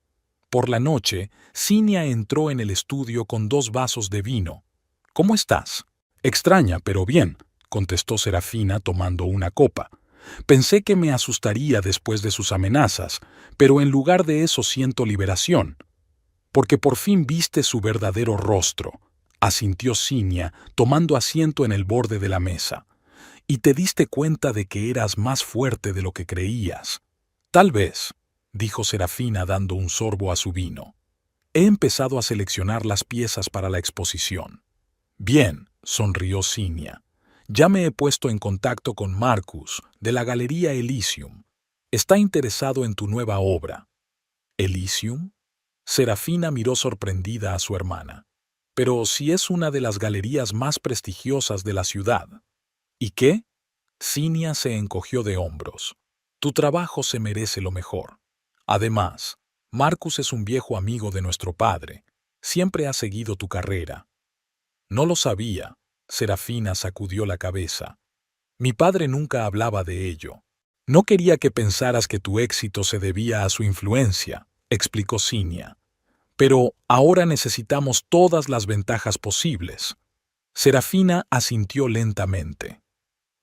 Por la noche, Cinia entró en el estudio con 2 vasos de vino. «¿Cómo estás?» «Extraña, pero bien», contestó Serafina tomando una copa. «Pensé que me asustaría después de sus amenazas, pero en lugar de eso siento liberación. Porque por fin viste su verdadero rostro», asintió Cinia, tomando asiento en el borde de la mesa. «Y te diste cuenta de que eras más fuerte de lo que creías». «Tal vez», dijo Serafina dando un sorbo a su vino. «He empezado a seleccionar las piezas para la exposición». «Bien», sonrió Cinia. «Ya me he puesto en contacto con Marcus, de la Galería Elysium. Está interesado en tu nueva obra». «¿Elysium?». Serafina miró sorprendida a su hermana. «Pero si es una de las galerías más prestigiosas de la ciudad». «¿Y qué?». Cinia se encogió de hombros. «Tu trabajo se merece lo mejor. Además, Marcus es un viejo amigo de nuestro padre. Siempre ha seguido tu carrera». «No lo sabía», Serafina sacudió la cabeza. «Mi padre nunca hablaba de ello. No quería que pensaras que tu éxito se debía a su influencia», explicó Cinia. «Pero ahora necesitamos todas las ventajas posibles». Serafina asintió lentamente.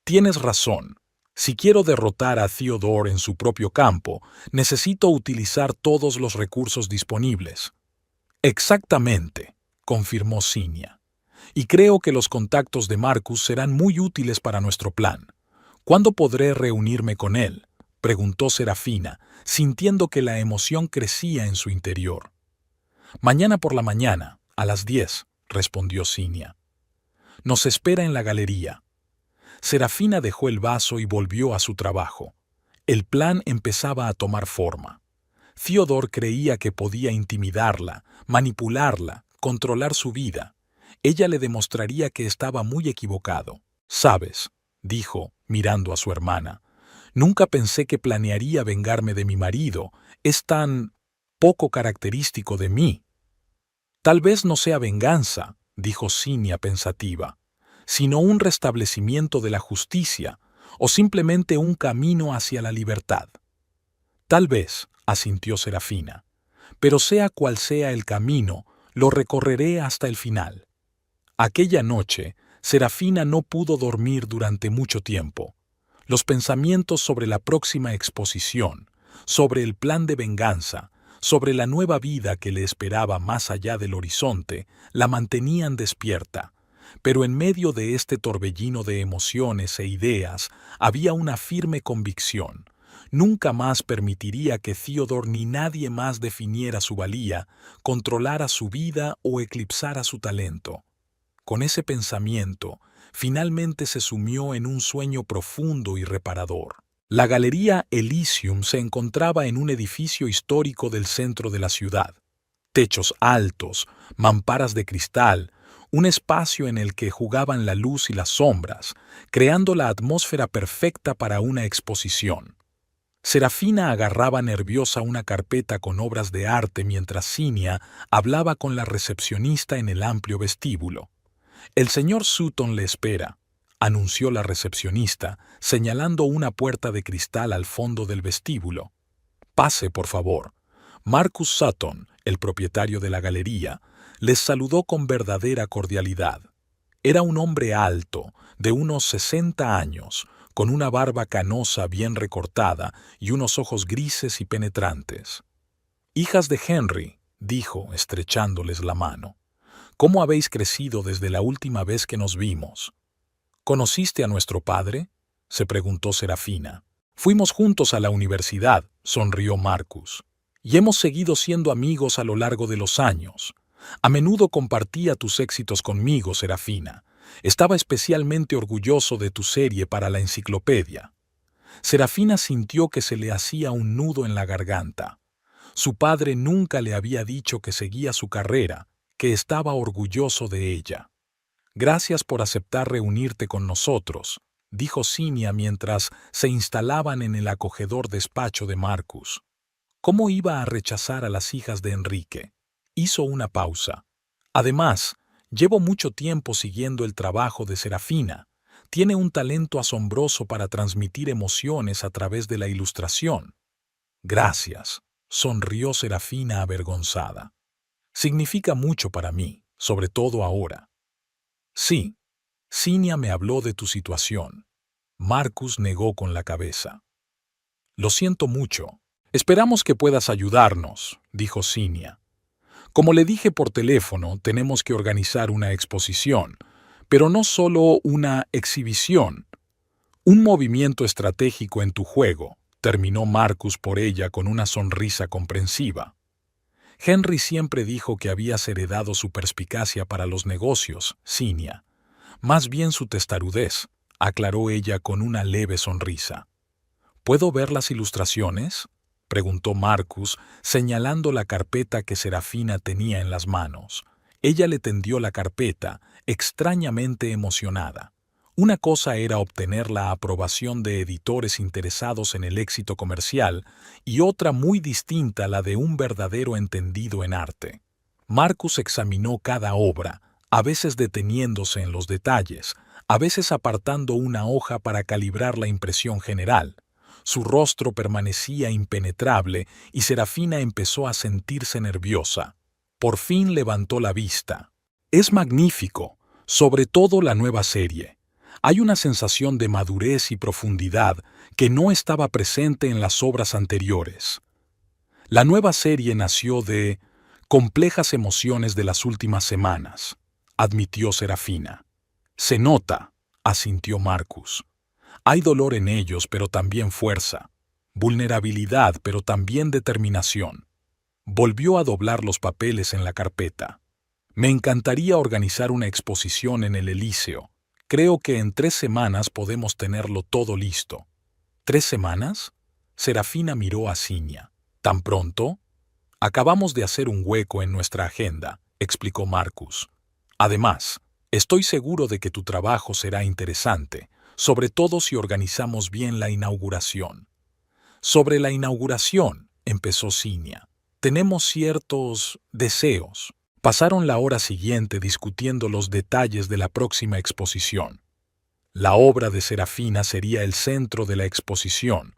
«Tienes razón. Si quiero derrotar a Theodore en su propio campo, necesito utilizar todos los recursos disponibles». «Exactamente», confirmó Cinia. «Y creo que los contactos de Marcus serán muy útiles para nuestro plan. ¿Cuándo podré reunirme con él?», preguntó Serafina, sintiendo que la emoción crecía en su interior. «Mañana por la mañana, a las 10», respondió Cinia. «Nos espera en la galería». Serafina dejó el vaso y volvió a su trabajo. El plan empezaba a tomar forma. Theodore creía que podía intimidarla, manipularla, controlar su vida. Ella le demostraría que estaba muy equivocado. «¿Sabes?», dijo, mirando a su hermana. Nunca pensé que planearía vengarme de mi marido. Es tan poco característico de mí. Tal vez no sea venganza, dijo Cinia pensativa, sino un restablecimiento de la justicia, o simplemente un camino hacia la libertad. Tal vez, asintió Serafina, pero sea cual sea el camino, lo recorreré hasta el final. Aquella noche, Serafina no pudo dormir durante mucho tiempo. Los pensamientos sobre la próxima exposición, sobre el plan de venganza, sobre la nueva vida que le esperaba más allá del horizonte, la mantenían despierta. Pero en medio de este torbellino de emociones e ideas había una firme convicción. Nunca más permitiría que Theodore ni nadie más definiera su valía, controlara su vida o eclipsara su talento. Con ese pensamiento, finalmente se sumió en un sueño profundo y reparador. La Galería Elysium se encontraba en un edificio histórico del centro de la ciudad. Techos altos, mamparas de cristal, un espacio en el que jugaban la luz y las sombras, creando la atmósfera perfecta para una exposición. Serafina agarraba nerviosa una carpeta con obras de arte mientras Cinia hablaba con la recepcionista en el amplio vestíbulo. «El señor Sutton le espera», anunció la recepcionista, señalando una puerta de cristal al fondo del vestíbulo. «Pase, por favor». Marcus Sutton, el propietario de la galería, les saludó con verdadera cordialidad. Era un hombre alto, de unos 60 años, con una barba canosa bien recortada y unos ojos grises y penetrantes. «Hijas de Henry», dijo, estrechándoles la mano. «¿Cómo habéis crecido desde la última vez que nos vimos?» «¿Conociste a nuestro padre?», se preguntó Serafina. «Fuimos juntos a la universidad», sonrió Marcus. «Y hemos seguido siendo amigos a lo largo de los años. A menudo compartía tus éxitos conmigo, Serafina. Estaba especialmente orgulloso de tu serie para la enciclopedia». Serafina sintió que se le hacía un nudo en la garganta. Su padre nunca le había dicho que seguía su carrera, que estaba orgulloso de ella. «Gracias por aceptar reunirte con nosotros», dijo Cinia mientras se instalaban en el acogedor despacho de Marcus. ¿Cómo iba a rechazar a las hijas de Enrique? Hizo una pausa. «Además, llevo mucho tiempo siguiendo el trabajo de Serafina. Tiene un talento asombroso para transmitir emociones a través de la ilustración». «Gracias», sonrió Serafina avergonzada. «Significa mucho para mí, sobre todo ahora». «Sí, Cinia me habló de tu situación». Marcus negó con la cabeza. «Lo siento mucho. Esperamos que puedas ayudarnos», dijo Cinia. «Como le dije por teléfono, tenemos que organizar una exposición, pero no solo una exhibición. Un movimiento estratégico en tu juego», terminó Marcus por ella con una sonrisa comprensiva. «Henry siempre dijo que habías heredado su perspicacia para los negocios, Cinia. Más bien su testarudez», aclaró ella con una leve sonrisa. «¿Puedo ver las ilustraciones?», preguntó Marcus, señalando la carpeta que Serafina tenía en las manos. Ella le tendió la carpeta, extrañamente emocionada. Una cosa era obtener la aprobación de editores interesados en el éxito comercial y otra muy distinta la de un verdadero entendido en arte. Marcus examinó cada obra, a veces deteniéndose en los detalles, a veces apartando una hoja para calibrar la impresión general. Su rostro permanecía impenetrable y Serafina empezó a sentirse nerviosa. Por fin levantó la vista. «Es magnífico, sobre todo la nueva serie. Hay una sensación de madurez y profundidad que no estaba presente en las obras anteriores. La nueva serie nació de complejas emociones de las últimas semanas», admitió Serafina. «Se nota», asintió Marcus. «Hay dolor en ellos, pero también fuerza. Vulnerabilidad, pero también determinación». Volvió a doblar los papeles en la carpeta. «Me encantaría organizar una exposición en el Elíseo. Creo que en 3 semanas podemos tenerlo todo listo». «¿3 semanas?» Serafina miró a Cinia. «¿Tan pronto?» «Acabamos de hacer un hueco en nuestra agenda», explicó Marcus. «Además, estoy seguro de que tu trabajo será interesante, sobre todo si organizamos bien la inauguración. Sobre la inauguración, empezó Cinia. Tenemos ciertos deseos. Pasaron la hora siguiente discutiendo los detalles de la próxima exposición. La obra de Serafina sería el centro de la exposición,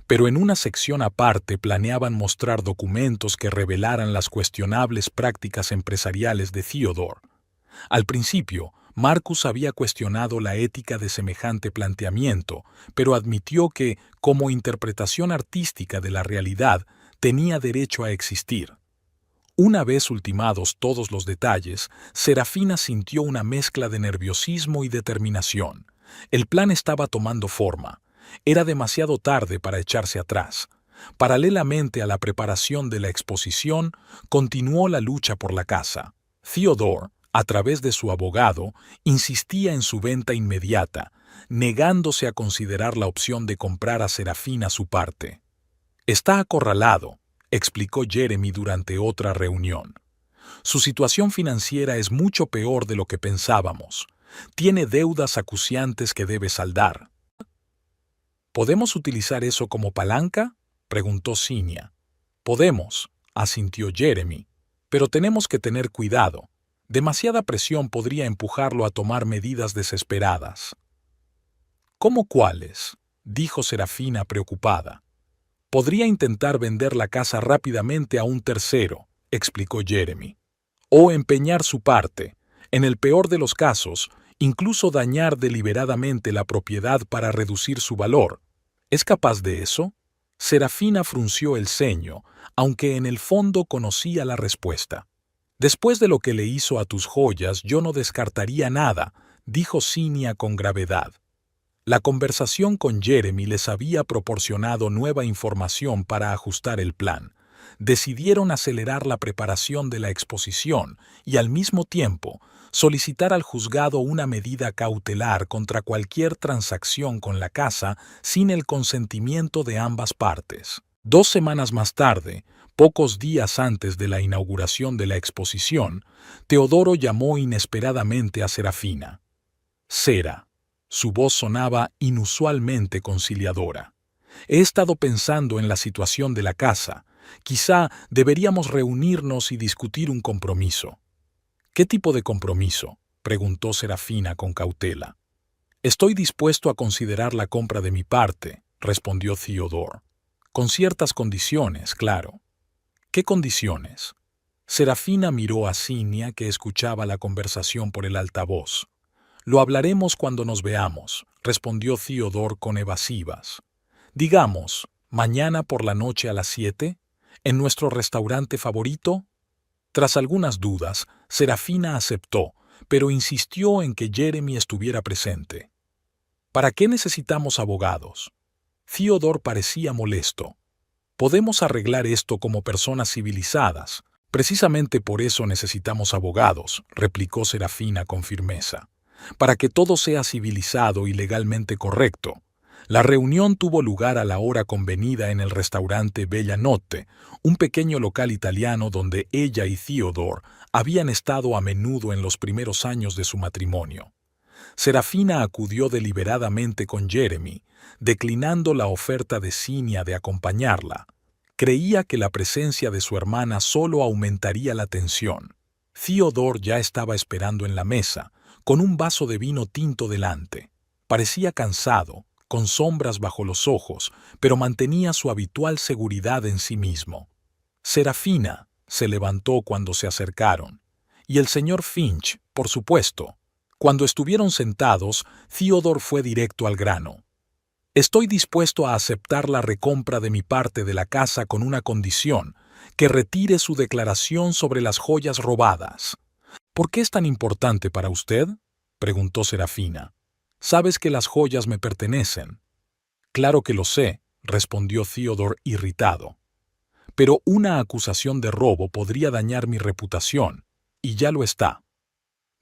pero en una sección aparte planeaban mostrar documentos que revelaran las cuestionables prácticas empresariales de Theodore. Al principio, Marcus había cuestionado la ética de semejante planteamiento, pero admitió que, como interpretación artística de la realidad, tenía derecho a existir. Una vez ultimados todos los detalles, Serafina sintió una mezcla de nerviosismo y determinación. El plan estaba tomando forma. Era demasiado tarde para echarse atrás. Paralelamente a la preparación de la exposición, continuó la lucha por la casa. Theodore, a través de su abogado, insistía en su venta inmediata, negándose a considerar la opción de comprar a Serafina su parte. Está acorralado, explicó Jeremy durante otra reunión. Su situación financiera es mucho peor de lo que pensábamos. Tiene deudas acuciantes que debe saldar. ¿Podemos utilizar eso como palanca?, preguntó Cinia. Podemos, asintió Jeremy, pero tenemos que tener cuidado. Demasiada presión podría empujarlo a tomar medidas desesperadas. ¿Cómo cuáles?, dijo Serafina preocupada. Podría intentar vender la casa rápidamente a un tercero, explicó Jeremy. O empeñar su parte. En el peor de los casos, incluso dañar deliberadamente la propiedad para reducir su valor. ¿Es capaz de eso? Serafina frunció el ceño, aunque en el fondo conocía la respuesta. Después de lo que le hizo a tus joyas, yo no descartaría nada, dijo Cinia con gravedad. La conversación con Jeremy les había proporcionado nueva información para ajustar el plan. Decidieron acelerar la preparación de la exposición y, al mismo tiempo, solicitar al juzgado una medida cautelar contra cualquier transacción con la casa sin el consentimiento de ambas partes. 2 semanas más tarde, pocos días antes de la inauguración de la exposición, Teodoro llamó inesperadamente a Serafina. Sera. Su voz sonaba inusualmente conciliadora. He estado pensando en la situación de la casa. Quizá deberíamos reunirnos y discutir un compromiso. ¿Qué tipo de compromiso?, preguntó Serafina con cautela. Estoy dispuesto a considerar la compra de mi parte, respondió Theodore. Con ciertas condiciones, claro. ¿Qué condiciones? Serafina miró a Cinia, que escuchaba la conversación por el altavoz. Lo hablaremos cuando nos veamos, respondió Theodore con evasivas. Digamos, mañana por la noche a las 7, en nuestro restaurante favorito. Tras algunas dudas, Serafina aceptó, pero insistió en que Jeremy estuviera presente. ¿Para qué necesitamos abogados? Theodore parecía molesto. Podemos arreglar esto como personas civilizadas. Precisamente por eso necesitamos abogados, replicó Serafina con firmeza. Para que todo sea civilizado y legalmente correcto. La reunión tuvo lugar a la hora convenida en el restaurante Bella Notte, un pequeño local italiano donde ella y Theodore habían estado a menudo en los primeros años de su matrimonio. Serafina acudió deliberadamente con Jeremy, declinando la oferta de Cinia de acompañarla. Creía que la presencia de su hermana solo aumentaría la tensión. Theodore ya estaba esperando en la mesa, con un vaso de vino tinto delante. Parecía cansado, con sombras bajo los ojos, pero mantenía su habitual seguridad en sí mismo. Serafina se levantó cuando se acercaron, y el señor Finch, por supuesto. Cuando estuvieron sentados, Theodore fue directo al grano. Estoy dispuesto a aceptar la recompra de mi parte de la casa con una condición, que retire su declaración sobre las joyas robadas. ¿Por qué es tan importante para usted?, preguntó Serafina. Sabes que las joyas me pertenecen. Claro que lo sé, respondió Theodore irritado. Pero una acusación de robo podría dañar mi reputación, y ya lo está.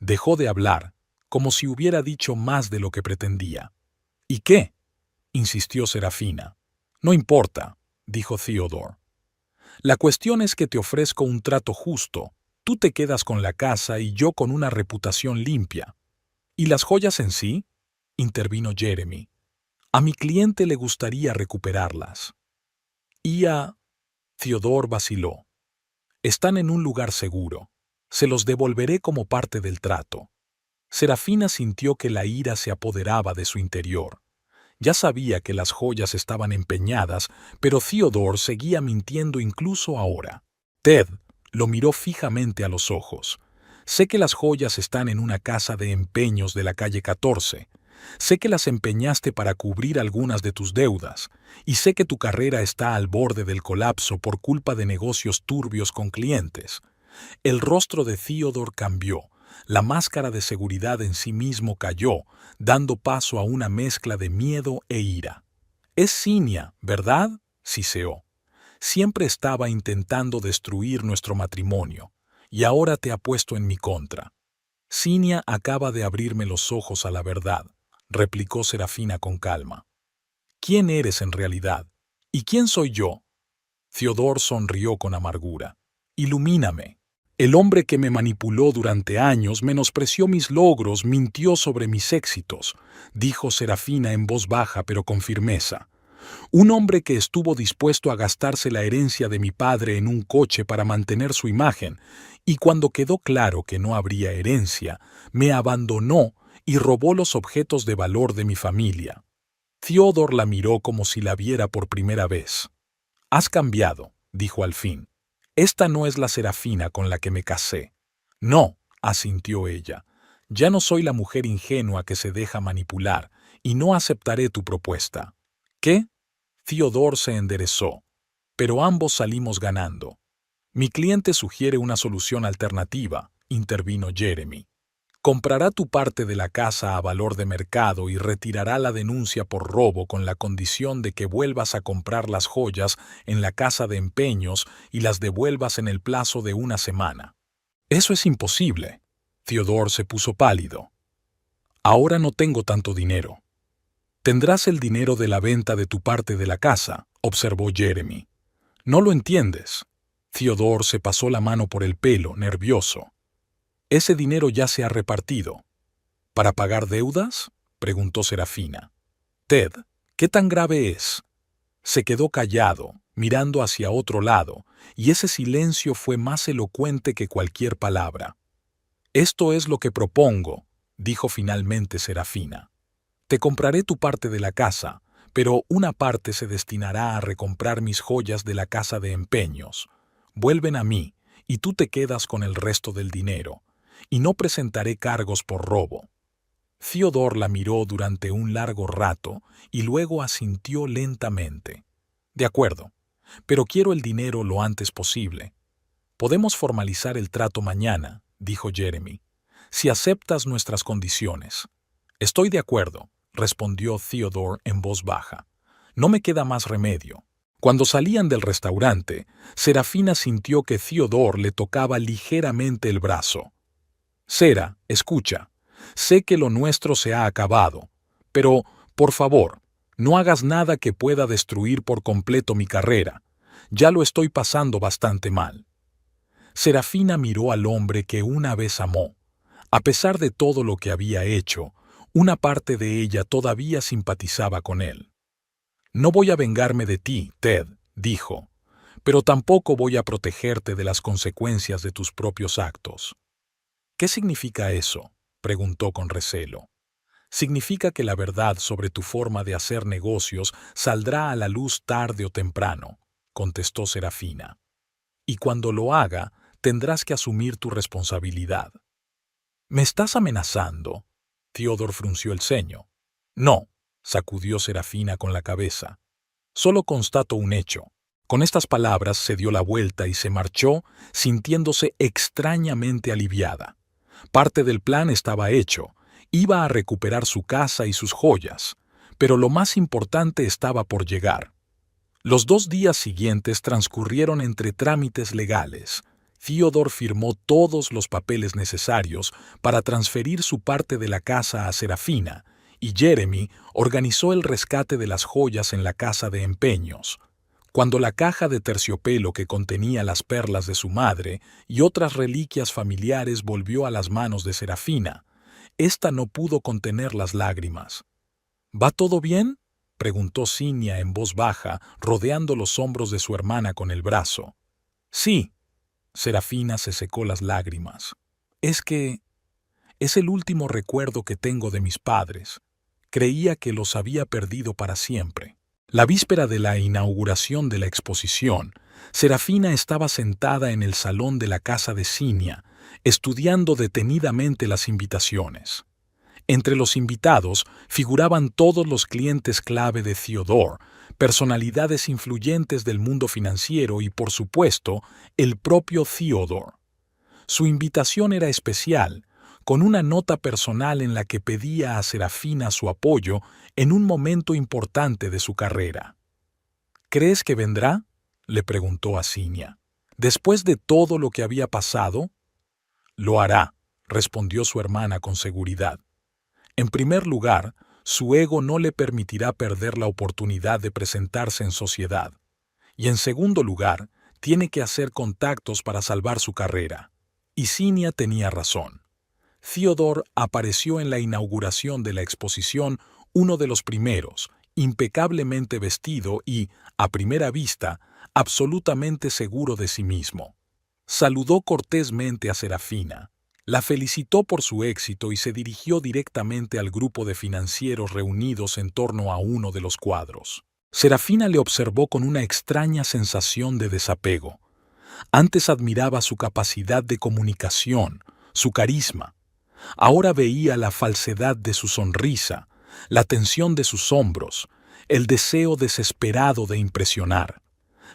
Dejó de hablar, como si hubiera dicho más de lo que pretendía. ¿Y qué?, insistió Serafina. No importa, dijo Theodore. La cuestión es que te ofrezco un trato justo. Tú te quedas con la casa y yo con una reputación limpia. ¿Y las joyas en sí? intervino Jeremy. A mi cliente le gustaría recuperarlas. Y a... Theodore vaciló. Están en un lugar seguro. Se los devolveré como parte del trato. Serafina sintió que la ira se apoderaba de su interior. Ya sabía que las joyas estaban empeñadas, pero Theodore seguía mintiendo incluso ahora. Ted lo miró fijamente a los ojos. Sé que las joyas están en una casa de empeños de la calle 14. Sé que las empeñaste para cubrir algunas de tus deudas, y sé que tu carrera está al borde del colapso por culpa de negocios turbios con clientes. El rostro de Theodore cambió. La máscara de seguridad en sí mismo cayó, dando paso a una mezcla de miedo e ira. «Es Cinia, ¿verdad?», siseó. «Siempre estaba intentando destruir nuestro matrimonio, y ahora te ha puesto en mi contra». «Cinia acaba de abrirme los ojos a la verdad», replicó Serafina con calma. «¿Quién eres en realidad? ¿Y quién soy yo?». Theodore sonrió con amargura. «Ilumíname. El hombre que me manipuló durante años menospreció mis logros, mintió sobre mis éxitos», dijo Serafina en voz baja pero con firmeza. «Un hombre que estuvo dispuesto a gastarse la herencia de mi padre en un coche para mantener su imagen, y cuando quedó claro que no habría herencia, me abandonó y robó los objetos de valor de mi familia». Theodore la miró como si la viera por primera vez. «Has cambiado», dijo al fin. «Esta no es la Serafina con la que me casé». «No», asintió ella. «Ya no soy la mujer ingenua que se deja manipular, y no aceptaré tu propuesta». «¿Qué?». Theodore se enderezó. «Pero ambos salimos ganando». «Mi cliente sugiere una solución alternativa», intervino Jeremy. «Comprará tu parte de la casa a valor de mercado y retirará la denuncia por robo con la condición de que vuelvas a comprar las joyas en la casa de empeños y las devuelvas en el plazo de una semana». «Eso es imposible». Theodore se puso pálido. «Ahora no tengo tanto dinero». «Tendrás el dinero de la venta de tu parte de la casa», observó Jeremy. «No lo entiendes». Theodore se pasó la mano por el pelo, nervioso. «Ese dinero ya se ha repartido». «¿Para pagar deudas?», preguntó Serafina. «Ted, ¿qué tan grave es?». Se quedó callado, mirando hacia otro lado, y ese silencio fue más elocuente que cualquier palabra. «Esto es lo que propongo», dijo finalmente Serafina. «Te compraré tu parte de la casa, pero una parte se destinará a recomprar mis joyas de la casa de empeños. Vuelven a mí, y tú te quedas con el resto del dinero, y no presentaré cargos por robo». Theodore la miró durante un largo rato y luego asintió lentamente. «De acuerdo, pero quiero el dinero lo antes posible». «Podemos formalizar el trato mañana», dijo Jeremy, «si aceptas nuestras condiciones». «Estoy de acuerdo», respondió Theodore en voz baja. «No me queda más remedio». Cuando salían del restaurante, Serafina sintió que Theodore le tocaba ligeramente el brazo. «Sera, escucha. Sé que lo nuestro se ha acabado, pero, por favor, no hagas nada que pueda destruir por completo mi carrera. Ya lo estoy pasando bastante mal». Serafina miró al hombre que una vez amó. A pesar de todo lo que había hecho, una parte de ella todavía simpatizaba con él. «No voy a vengarme de ti, Ted», dijo, «pero tampoco voy a protegerte de las consecuencias de tus propios actos». «¿Qué significa eso?», preguntó con recelo. «Significa que la verdad sobre tu forma de hacer negocios saldrá a la luz tarde o temprano», contestó Serafina. «Y cuando lo haga, tendrás que asumir tu responsabilidad». «¿Me estás amenazando?». Theodore frunció el ceño. «No», sacudió Serafina con la cabeza. «Solo constato un hecho». Con estas palabras se dio la vuelta y se marchó, sintiéndose extrañamente aliviada. Parte del plan estaba hecho. Iba a recuperar su casa y sus joyas, pero lo más importante estaba por llegar. Los 2 días siguientes transcurrieron entre trámites legales. Theodore firmó todos los papeles necesarios para transferir su parte de la casa a Serafina, y Jeremy organizó el rescate de las joyas en la casa de empeños. Cuando la caja de terciopelo que contenía las perlas de su madre y otras reliquias familiares volvió a las manos de Serafina, ésta no pudo contener las lágrimas. ¿Va todo bien?, preguntó Cinia en voz baja, rodeando los hombros de su hermana con el brazo. Sí. Serafina se secó las lágrimas. Es el último recuerdo que tengo de mis padres. Creía que los había perdido para siempre. La víspera de la inauguración de la exposición, Serafina estaba sentada en el salón de la casa de Cinia, estudiando detenidamente las invitaciones. Entre los invitados figuraban todos los clientes clave de Theodore, personalidades influyentes del mundo financiero y, por supuesto, el propio Theodore. Su invitación era especial, con una nota personal en la que pedía a Serafina su apoyo en un momento importante de su carrera. ¿Crees que vendrá?, le preguntó a Cinia. Después de todo lo que había pasado, lo hará, respondió su hermana con seguridad. En primer lugar, su ego no le permitirá perder la oportunidad de presentarse en sociedad. Y en segundo lugar, tiene que hacer contactos para salvar su carrera. Y Cinia tenía razón. Theodore apareció en la inauguración de la exposición uno de los primeros, impecablemente vestido y, a primera vista, absolutamente seguro de sí mismo. Saludó cortésmente a Serafina, la felicitó por su éxito y se dirigió directamente al grupo de financieros reunidos en torno a uno de los cuadros. Serafina le observó con una extraña sensación de desapego. Antes admiraba su capacidad de comunicación, su carisma. Ahora veía la falsedad de su sonrisa, la tensión de sus hombros, el deseo desesperado de impresionar.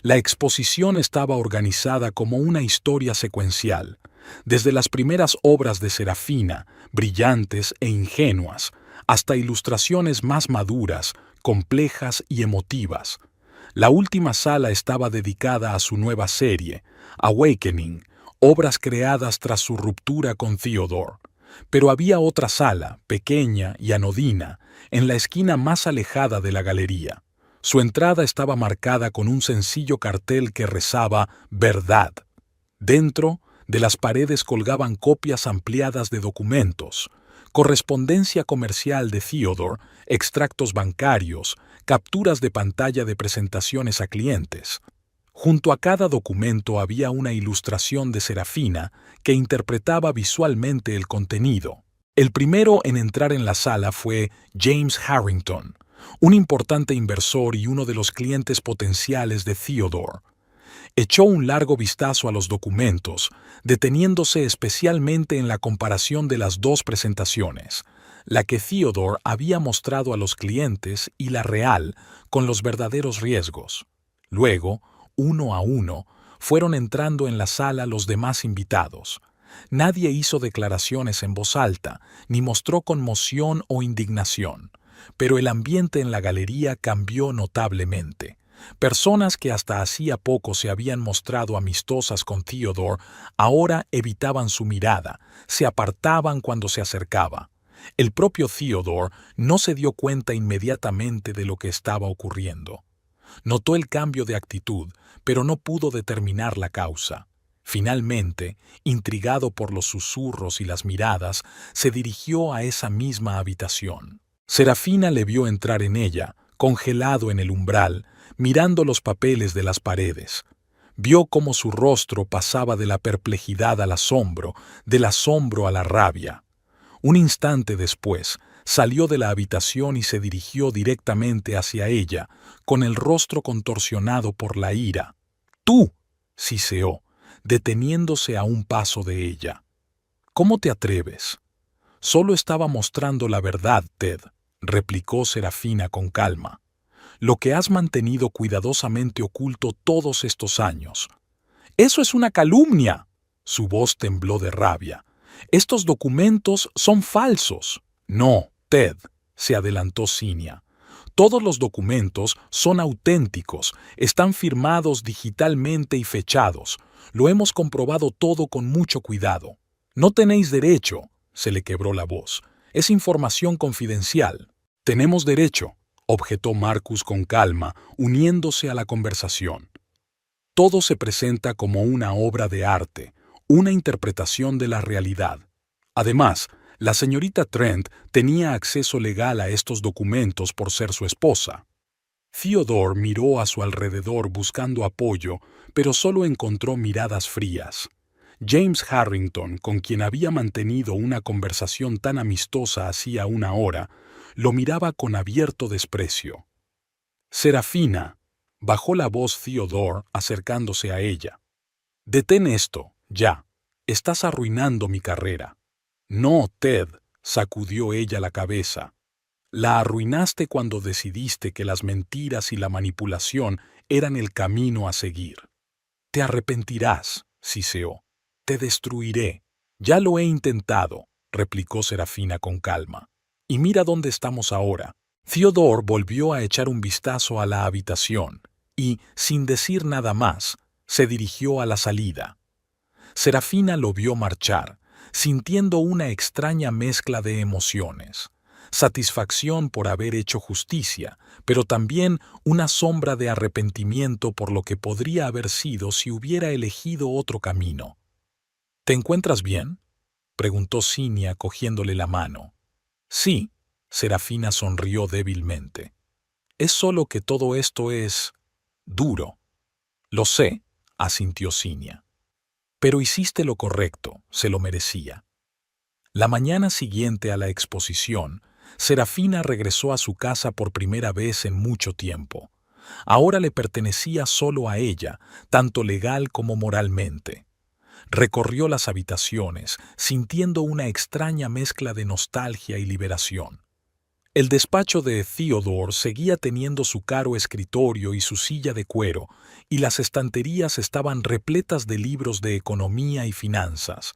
La exposición estaba organizada como una historia secuencial, desde las primeras obras de Serafina, brillantes e ingenuas, hasta ilustraciones más maduras, complejas y emotivas. La última sala estaba dedicada a su nueva serie, Awakening, obras creadas tras su ruptura con Theodore. Pero había otra sala, pequeña y anodina, en la esquina más alejada de la galería. Su entrada estaba marcada con un sencillo cartel que rezaba «Verdad». Dentro, de las paredes colgaban copias ampliadas de documentos, correspondencia comercial de Theodore, extractos bancarios, capturas de pantalla de presentaciones a clientes. Junto a cada documento había una ilustración de Serafina que interpretaba visualmente el contenido. El primero en entrar en la sala fue James Harrington, un importante inversor y uno de los clientes potenciales de Theodore. Echó un largo vistazo a los documentos, deteniéndose especialmente en la comparación de las dos presentaciones, la que Theodore había mostrado a los clientes y la real, con los verdaderos riesgos. Luego, uno a uno, fueron entrando en la sala los demás invitados. Nadie hizo declaraciones en voz alta, ni mostró conmoción o indignación, pero el ambiente en la galería cambió notablemente. Personas que hasta hacía poco se habían mostrado amistosas con Theodore ahora evitaban su mirada, se apartaban cuando se acercaba. El propio Theodore no se dio cuenta inmediatamente de lo que estaba ocurriendo. Notó el cambio de actitud, pero no pudo determinar la causa. Finalmente, intrigado por los susurros y las miradas, se dirigió a esa misma habitación. Serafina le vio entrar en ella, congelado en el umbral, mirando los papeles de las paredes. Vio cómo su rostro pasaba de la perplejidad al asombro, del asombro a la rabia. Un instante después, salió de la habitación y se dirigió directamente hacia ella, con el rostro contorsionado por la ira. «¡Tú!», siseó, deteniéndose a un paso de ella. «¿Cómo te atreves?». «Solo estaba mostrando la verdad, Ted», replicó Serafina con calma. «Lo que has mantenido cuidadosamente oculto todos estos años». «¡Eso es una calumnia!». Su voz tembló de rabia. «Estos documentos son falsos». «No, Ted», se adelantó Cinia. «Todos los documentos son auténticos, están firmados digitalmente y fechados. Lo hemos comprobado todo con mucho cuidado». «No tenéis derecho», se le quebró la voz. «Es información confidencial». «Tenemos derecho», objetó Marcus con calma, uniéndose a la conversación. «Todo se presenta como una obra de arte, una interpretación de la realidad. Además, La señorita Trent tenía acceso legal a estos documentos por ser su esposa. Theodore miró a su alrededor buscando apoyo, pero solo encontró miradas frías. James Harrington, con quien había mantenido una conversación tan amistosa hacía una hora, lo miraba con abierto desprecio. Serafina, bajó la voz Theodore acercándose a ella. Detén esto, ya. Estás arruinando mi carrera. No, Ted, sacudió ella la cabeza. La arruinaste cuando decidiste que las mentiras y la manipulación eran el camino a seguir. Te arrepentirás, siseó. Te destruiré. Ya lo he intentado, replicó Serafina con calma. Y mira dónde estamos ahora. Theodore volvió a echar un vistazo a la habitación y, sin decir nada más, se dirigió a la salida. Serafina lo vio marchar, sintiendo una extraña mezcla de emociones. Satisfacción por haber hecho justicia, pero también una sombra de arrepentimiento por lo que podría haber sido si hubiera elegido otro camino. ¿Te encuentras bien?, preguntó Cinia cogiéndole la mano. Sí, Serafina sonrió débilmente. Es solo que todo esto es duro. Lo sé, asintió Cinia. Pero hiciste lo correcto, se lo merecía. La mañana siguiente a la exposición, Serafina regresó a su casa por primera vez en mucho tiempo. Ahora le pertenecía solo a ella, tanto legal como moralmente. Recorrió las habitaciones, sintiendo una extraña mezcla de nostalgia y liberación. El despacho de Theodore seguía teniendo su caro escritorio y su silla de cuero, y las estanterías estaban repletas de libros de economía y finanzas.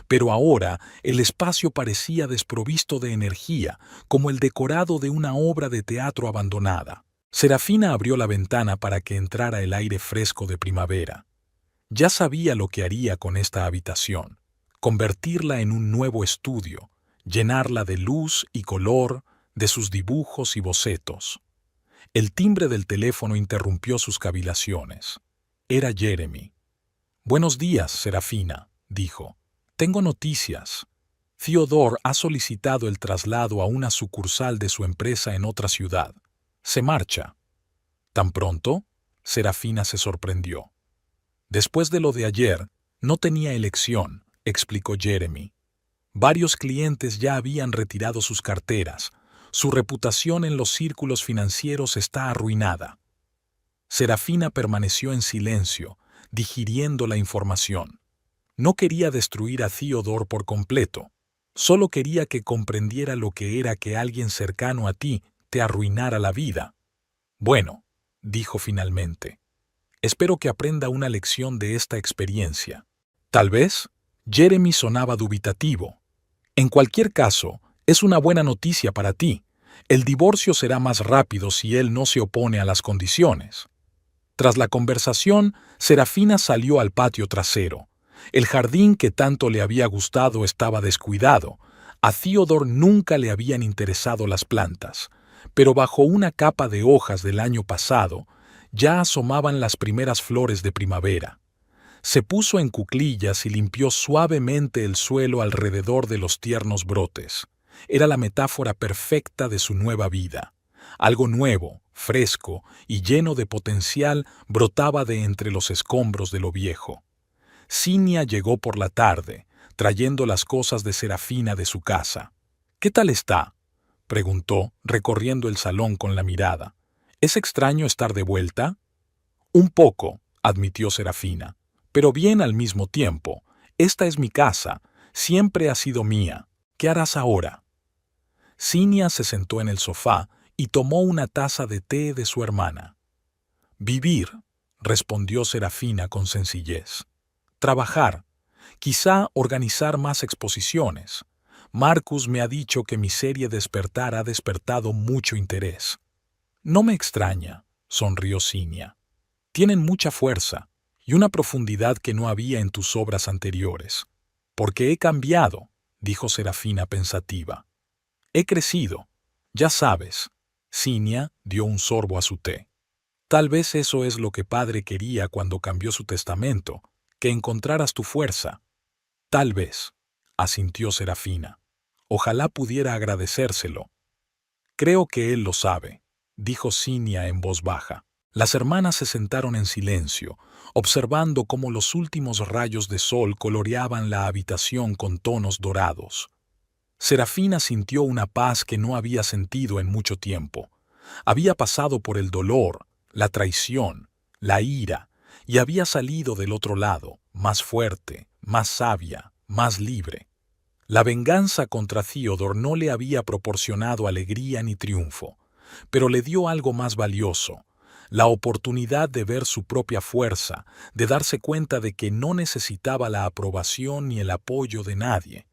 Pero ahora el espacio parecía desprovisto de energía, como el decorado de una obra de teatro abandonada. Serafina abrió la ventana para que entrara el aire fresco de primavera. Ya sabía lo que haría con esta habitación: convertirla en un nuevo estudio, llenarla de luz y color, de sus dibujos y bocetos. El timbre del teléfono interrumpió sus cavilaciones. Era Jeremy. «Buenos días, Serafina», dijo. «Tengo noticias. Theodore ha solicitado el traslado a una sucursal de su empresa en otra ciudad. Se marcha». «¿Tan pronto?», Serafina se sorprendió. «Después de lo de ayer, no tenía elección», explicó Jeremy. «Varios clientes ya habían retirado sus carteras. Su reputación en los círculos financieros está arruinada». Serafina permaneció en silencio, digiriendo la información. No quería destruir a Theodore por completo. Solo quería que comprendiera lo que era que alguien cercano a ti te arruinara la vida. «Bueno», dijo finalmente, «espero que aprenda una lección de esta experiencia». «Tal vez», Jeremy sonaba dubitativo. «En cualquier caso, es una buena noticia para ti. El divorcio será más rápido si él no se opone a las condiciones». Tras la conversación, Serafina salió al patio trasero. El jardín que tanto le había gustado estaba descuidado. A Theodore nunca le habían interesado las plantas, pero bajo una capa de hojas del año pasado ya asomaban las primeras flores de primavera. Se puso en cuclillas y limpió suavemente el suelo alrededor de los tiernos brotes. Era la metáfora perfecta de su nueva vida. Algo nuevo, fresco y lleno de potencial brotaba de entre los escombros de lo viejo. Cinia llegó por la tarde, trayendo las cosas de Serafina de su casa. «¿Qué tal está?», preguntó, recorriendo el salón con la mirada. «¿Es extraño estar de vuelta?». «Un poco», admitió Serafina, «pero bien al mismo tiempo. Esta es mi casa, siempre ha sido mía. ¿Qué harás ahora?». Cinia se sentó en el sofá y tomó una taza de té de su hermana. «Vivir», respondió Serafina con sencillez. «Trabajar, quizá organizar más exposiciones. Marcus me ha dicho que mi serie Despertar ha despertado mucho interés». «No me extraña», sonrió Cinia. «Tienen mucha fuerza y una profundidad que no había en tus obras anteriores». «Porque he cambiado», dijo Serafina pensativa. «He crecido, ya sabes». Cinia dio un sorbo a su té. «Tal vez eso es lo que padre quería cuando cambió su testamento, que encontraras tu fuerza». «Tal vez», asintió Serafina. Ojalá pudiera agradecérselo. Creo que él lo sabe, dijo Cinia en voz baja. Las hermanas se sentaron en silencio, observando cómo los últimos rayos de sol coloreaban la habitación con tonos dorados. Serafina sintió una paz que no había sentido en mucho tiempo. Había pasado por el dolor, la traición, la ira, y había salido del otro lado, más fuerte, más sabia, más libre. La venganza contra Theodore no le había proporcionado alegría ni triunfo, pero le dio algo más valioso, la oportunidad de ver su propia fuerza, de darse cuenta de que no necesitaba la aprobación ni el apoyo de nadie.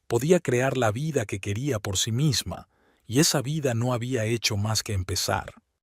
Podía crear la vida que quería por sí misma, y esa vida no había hecho más que empezar.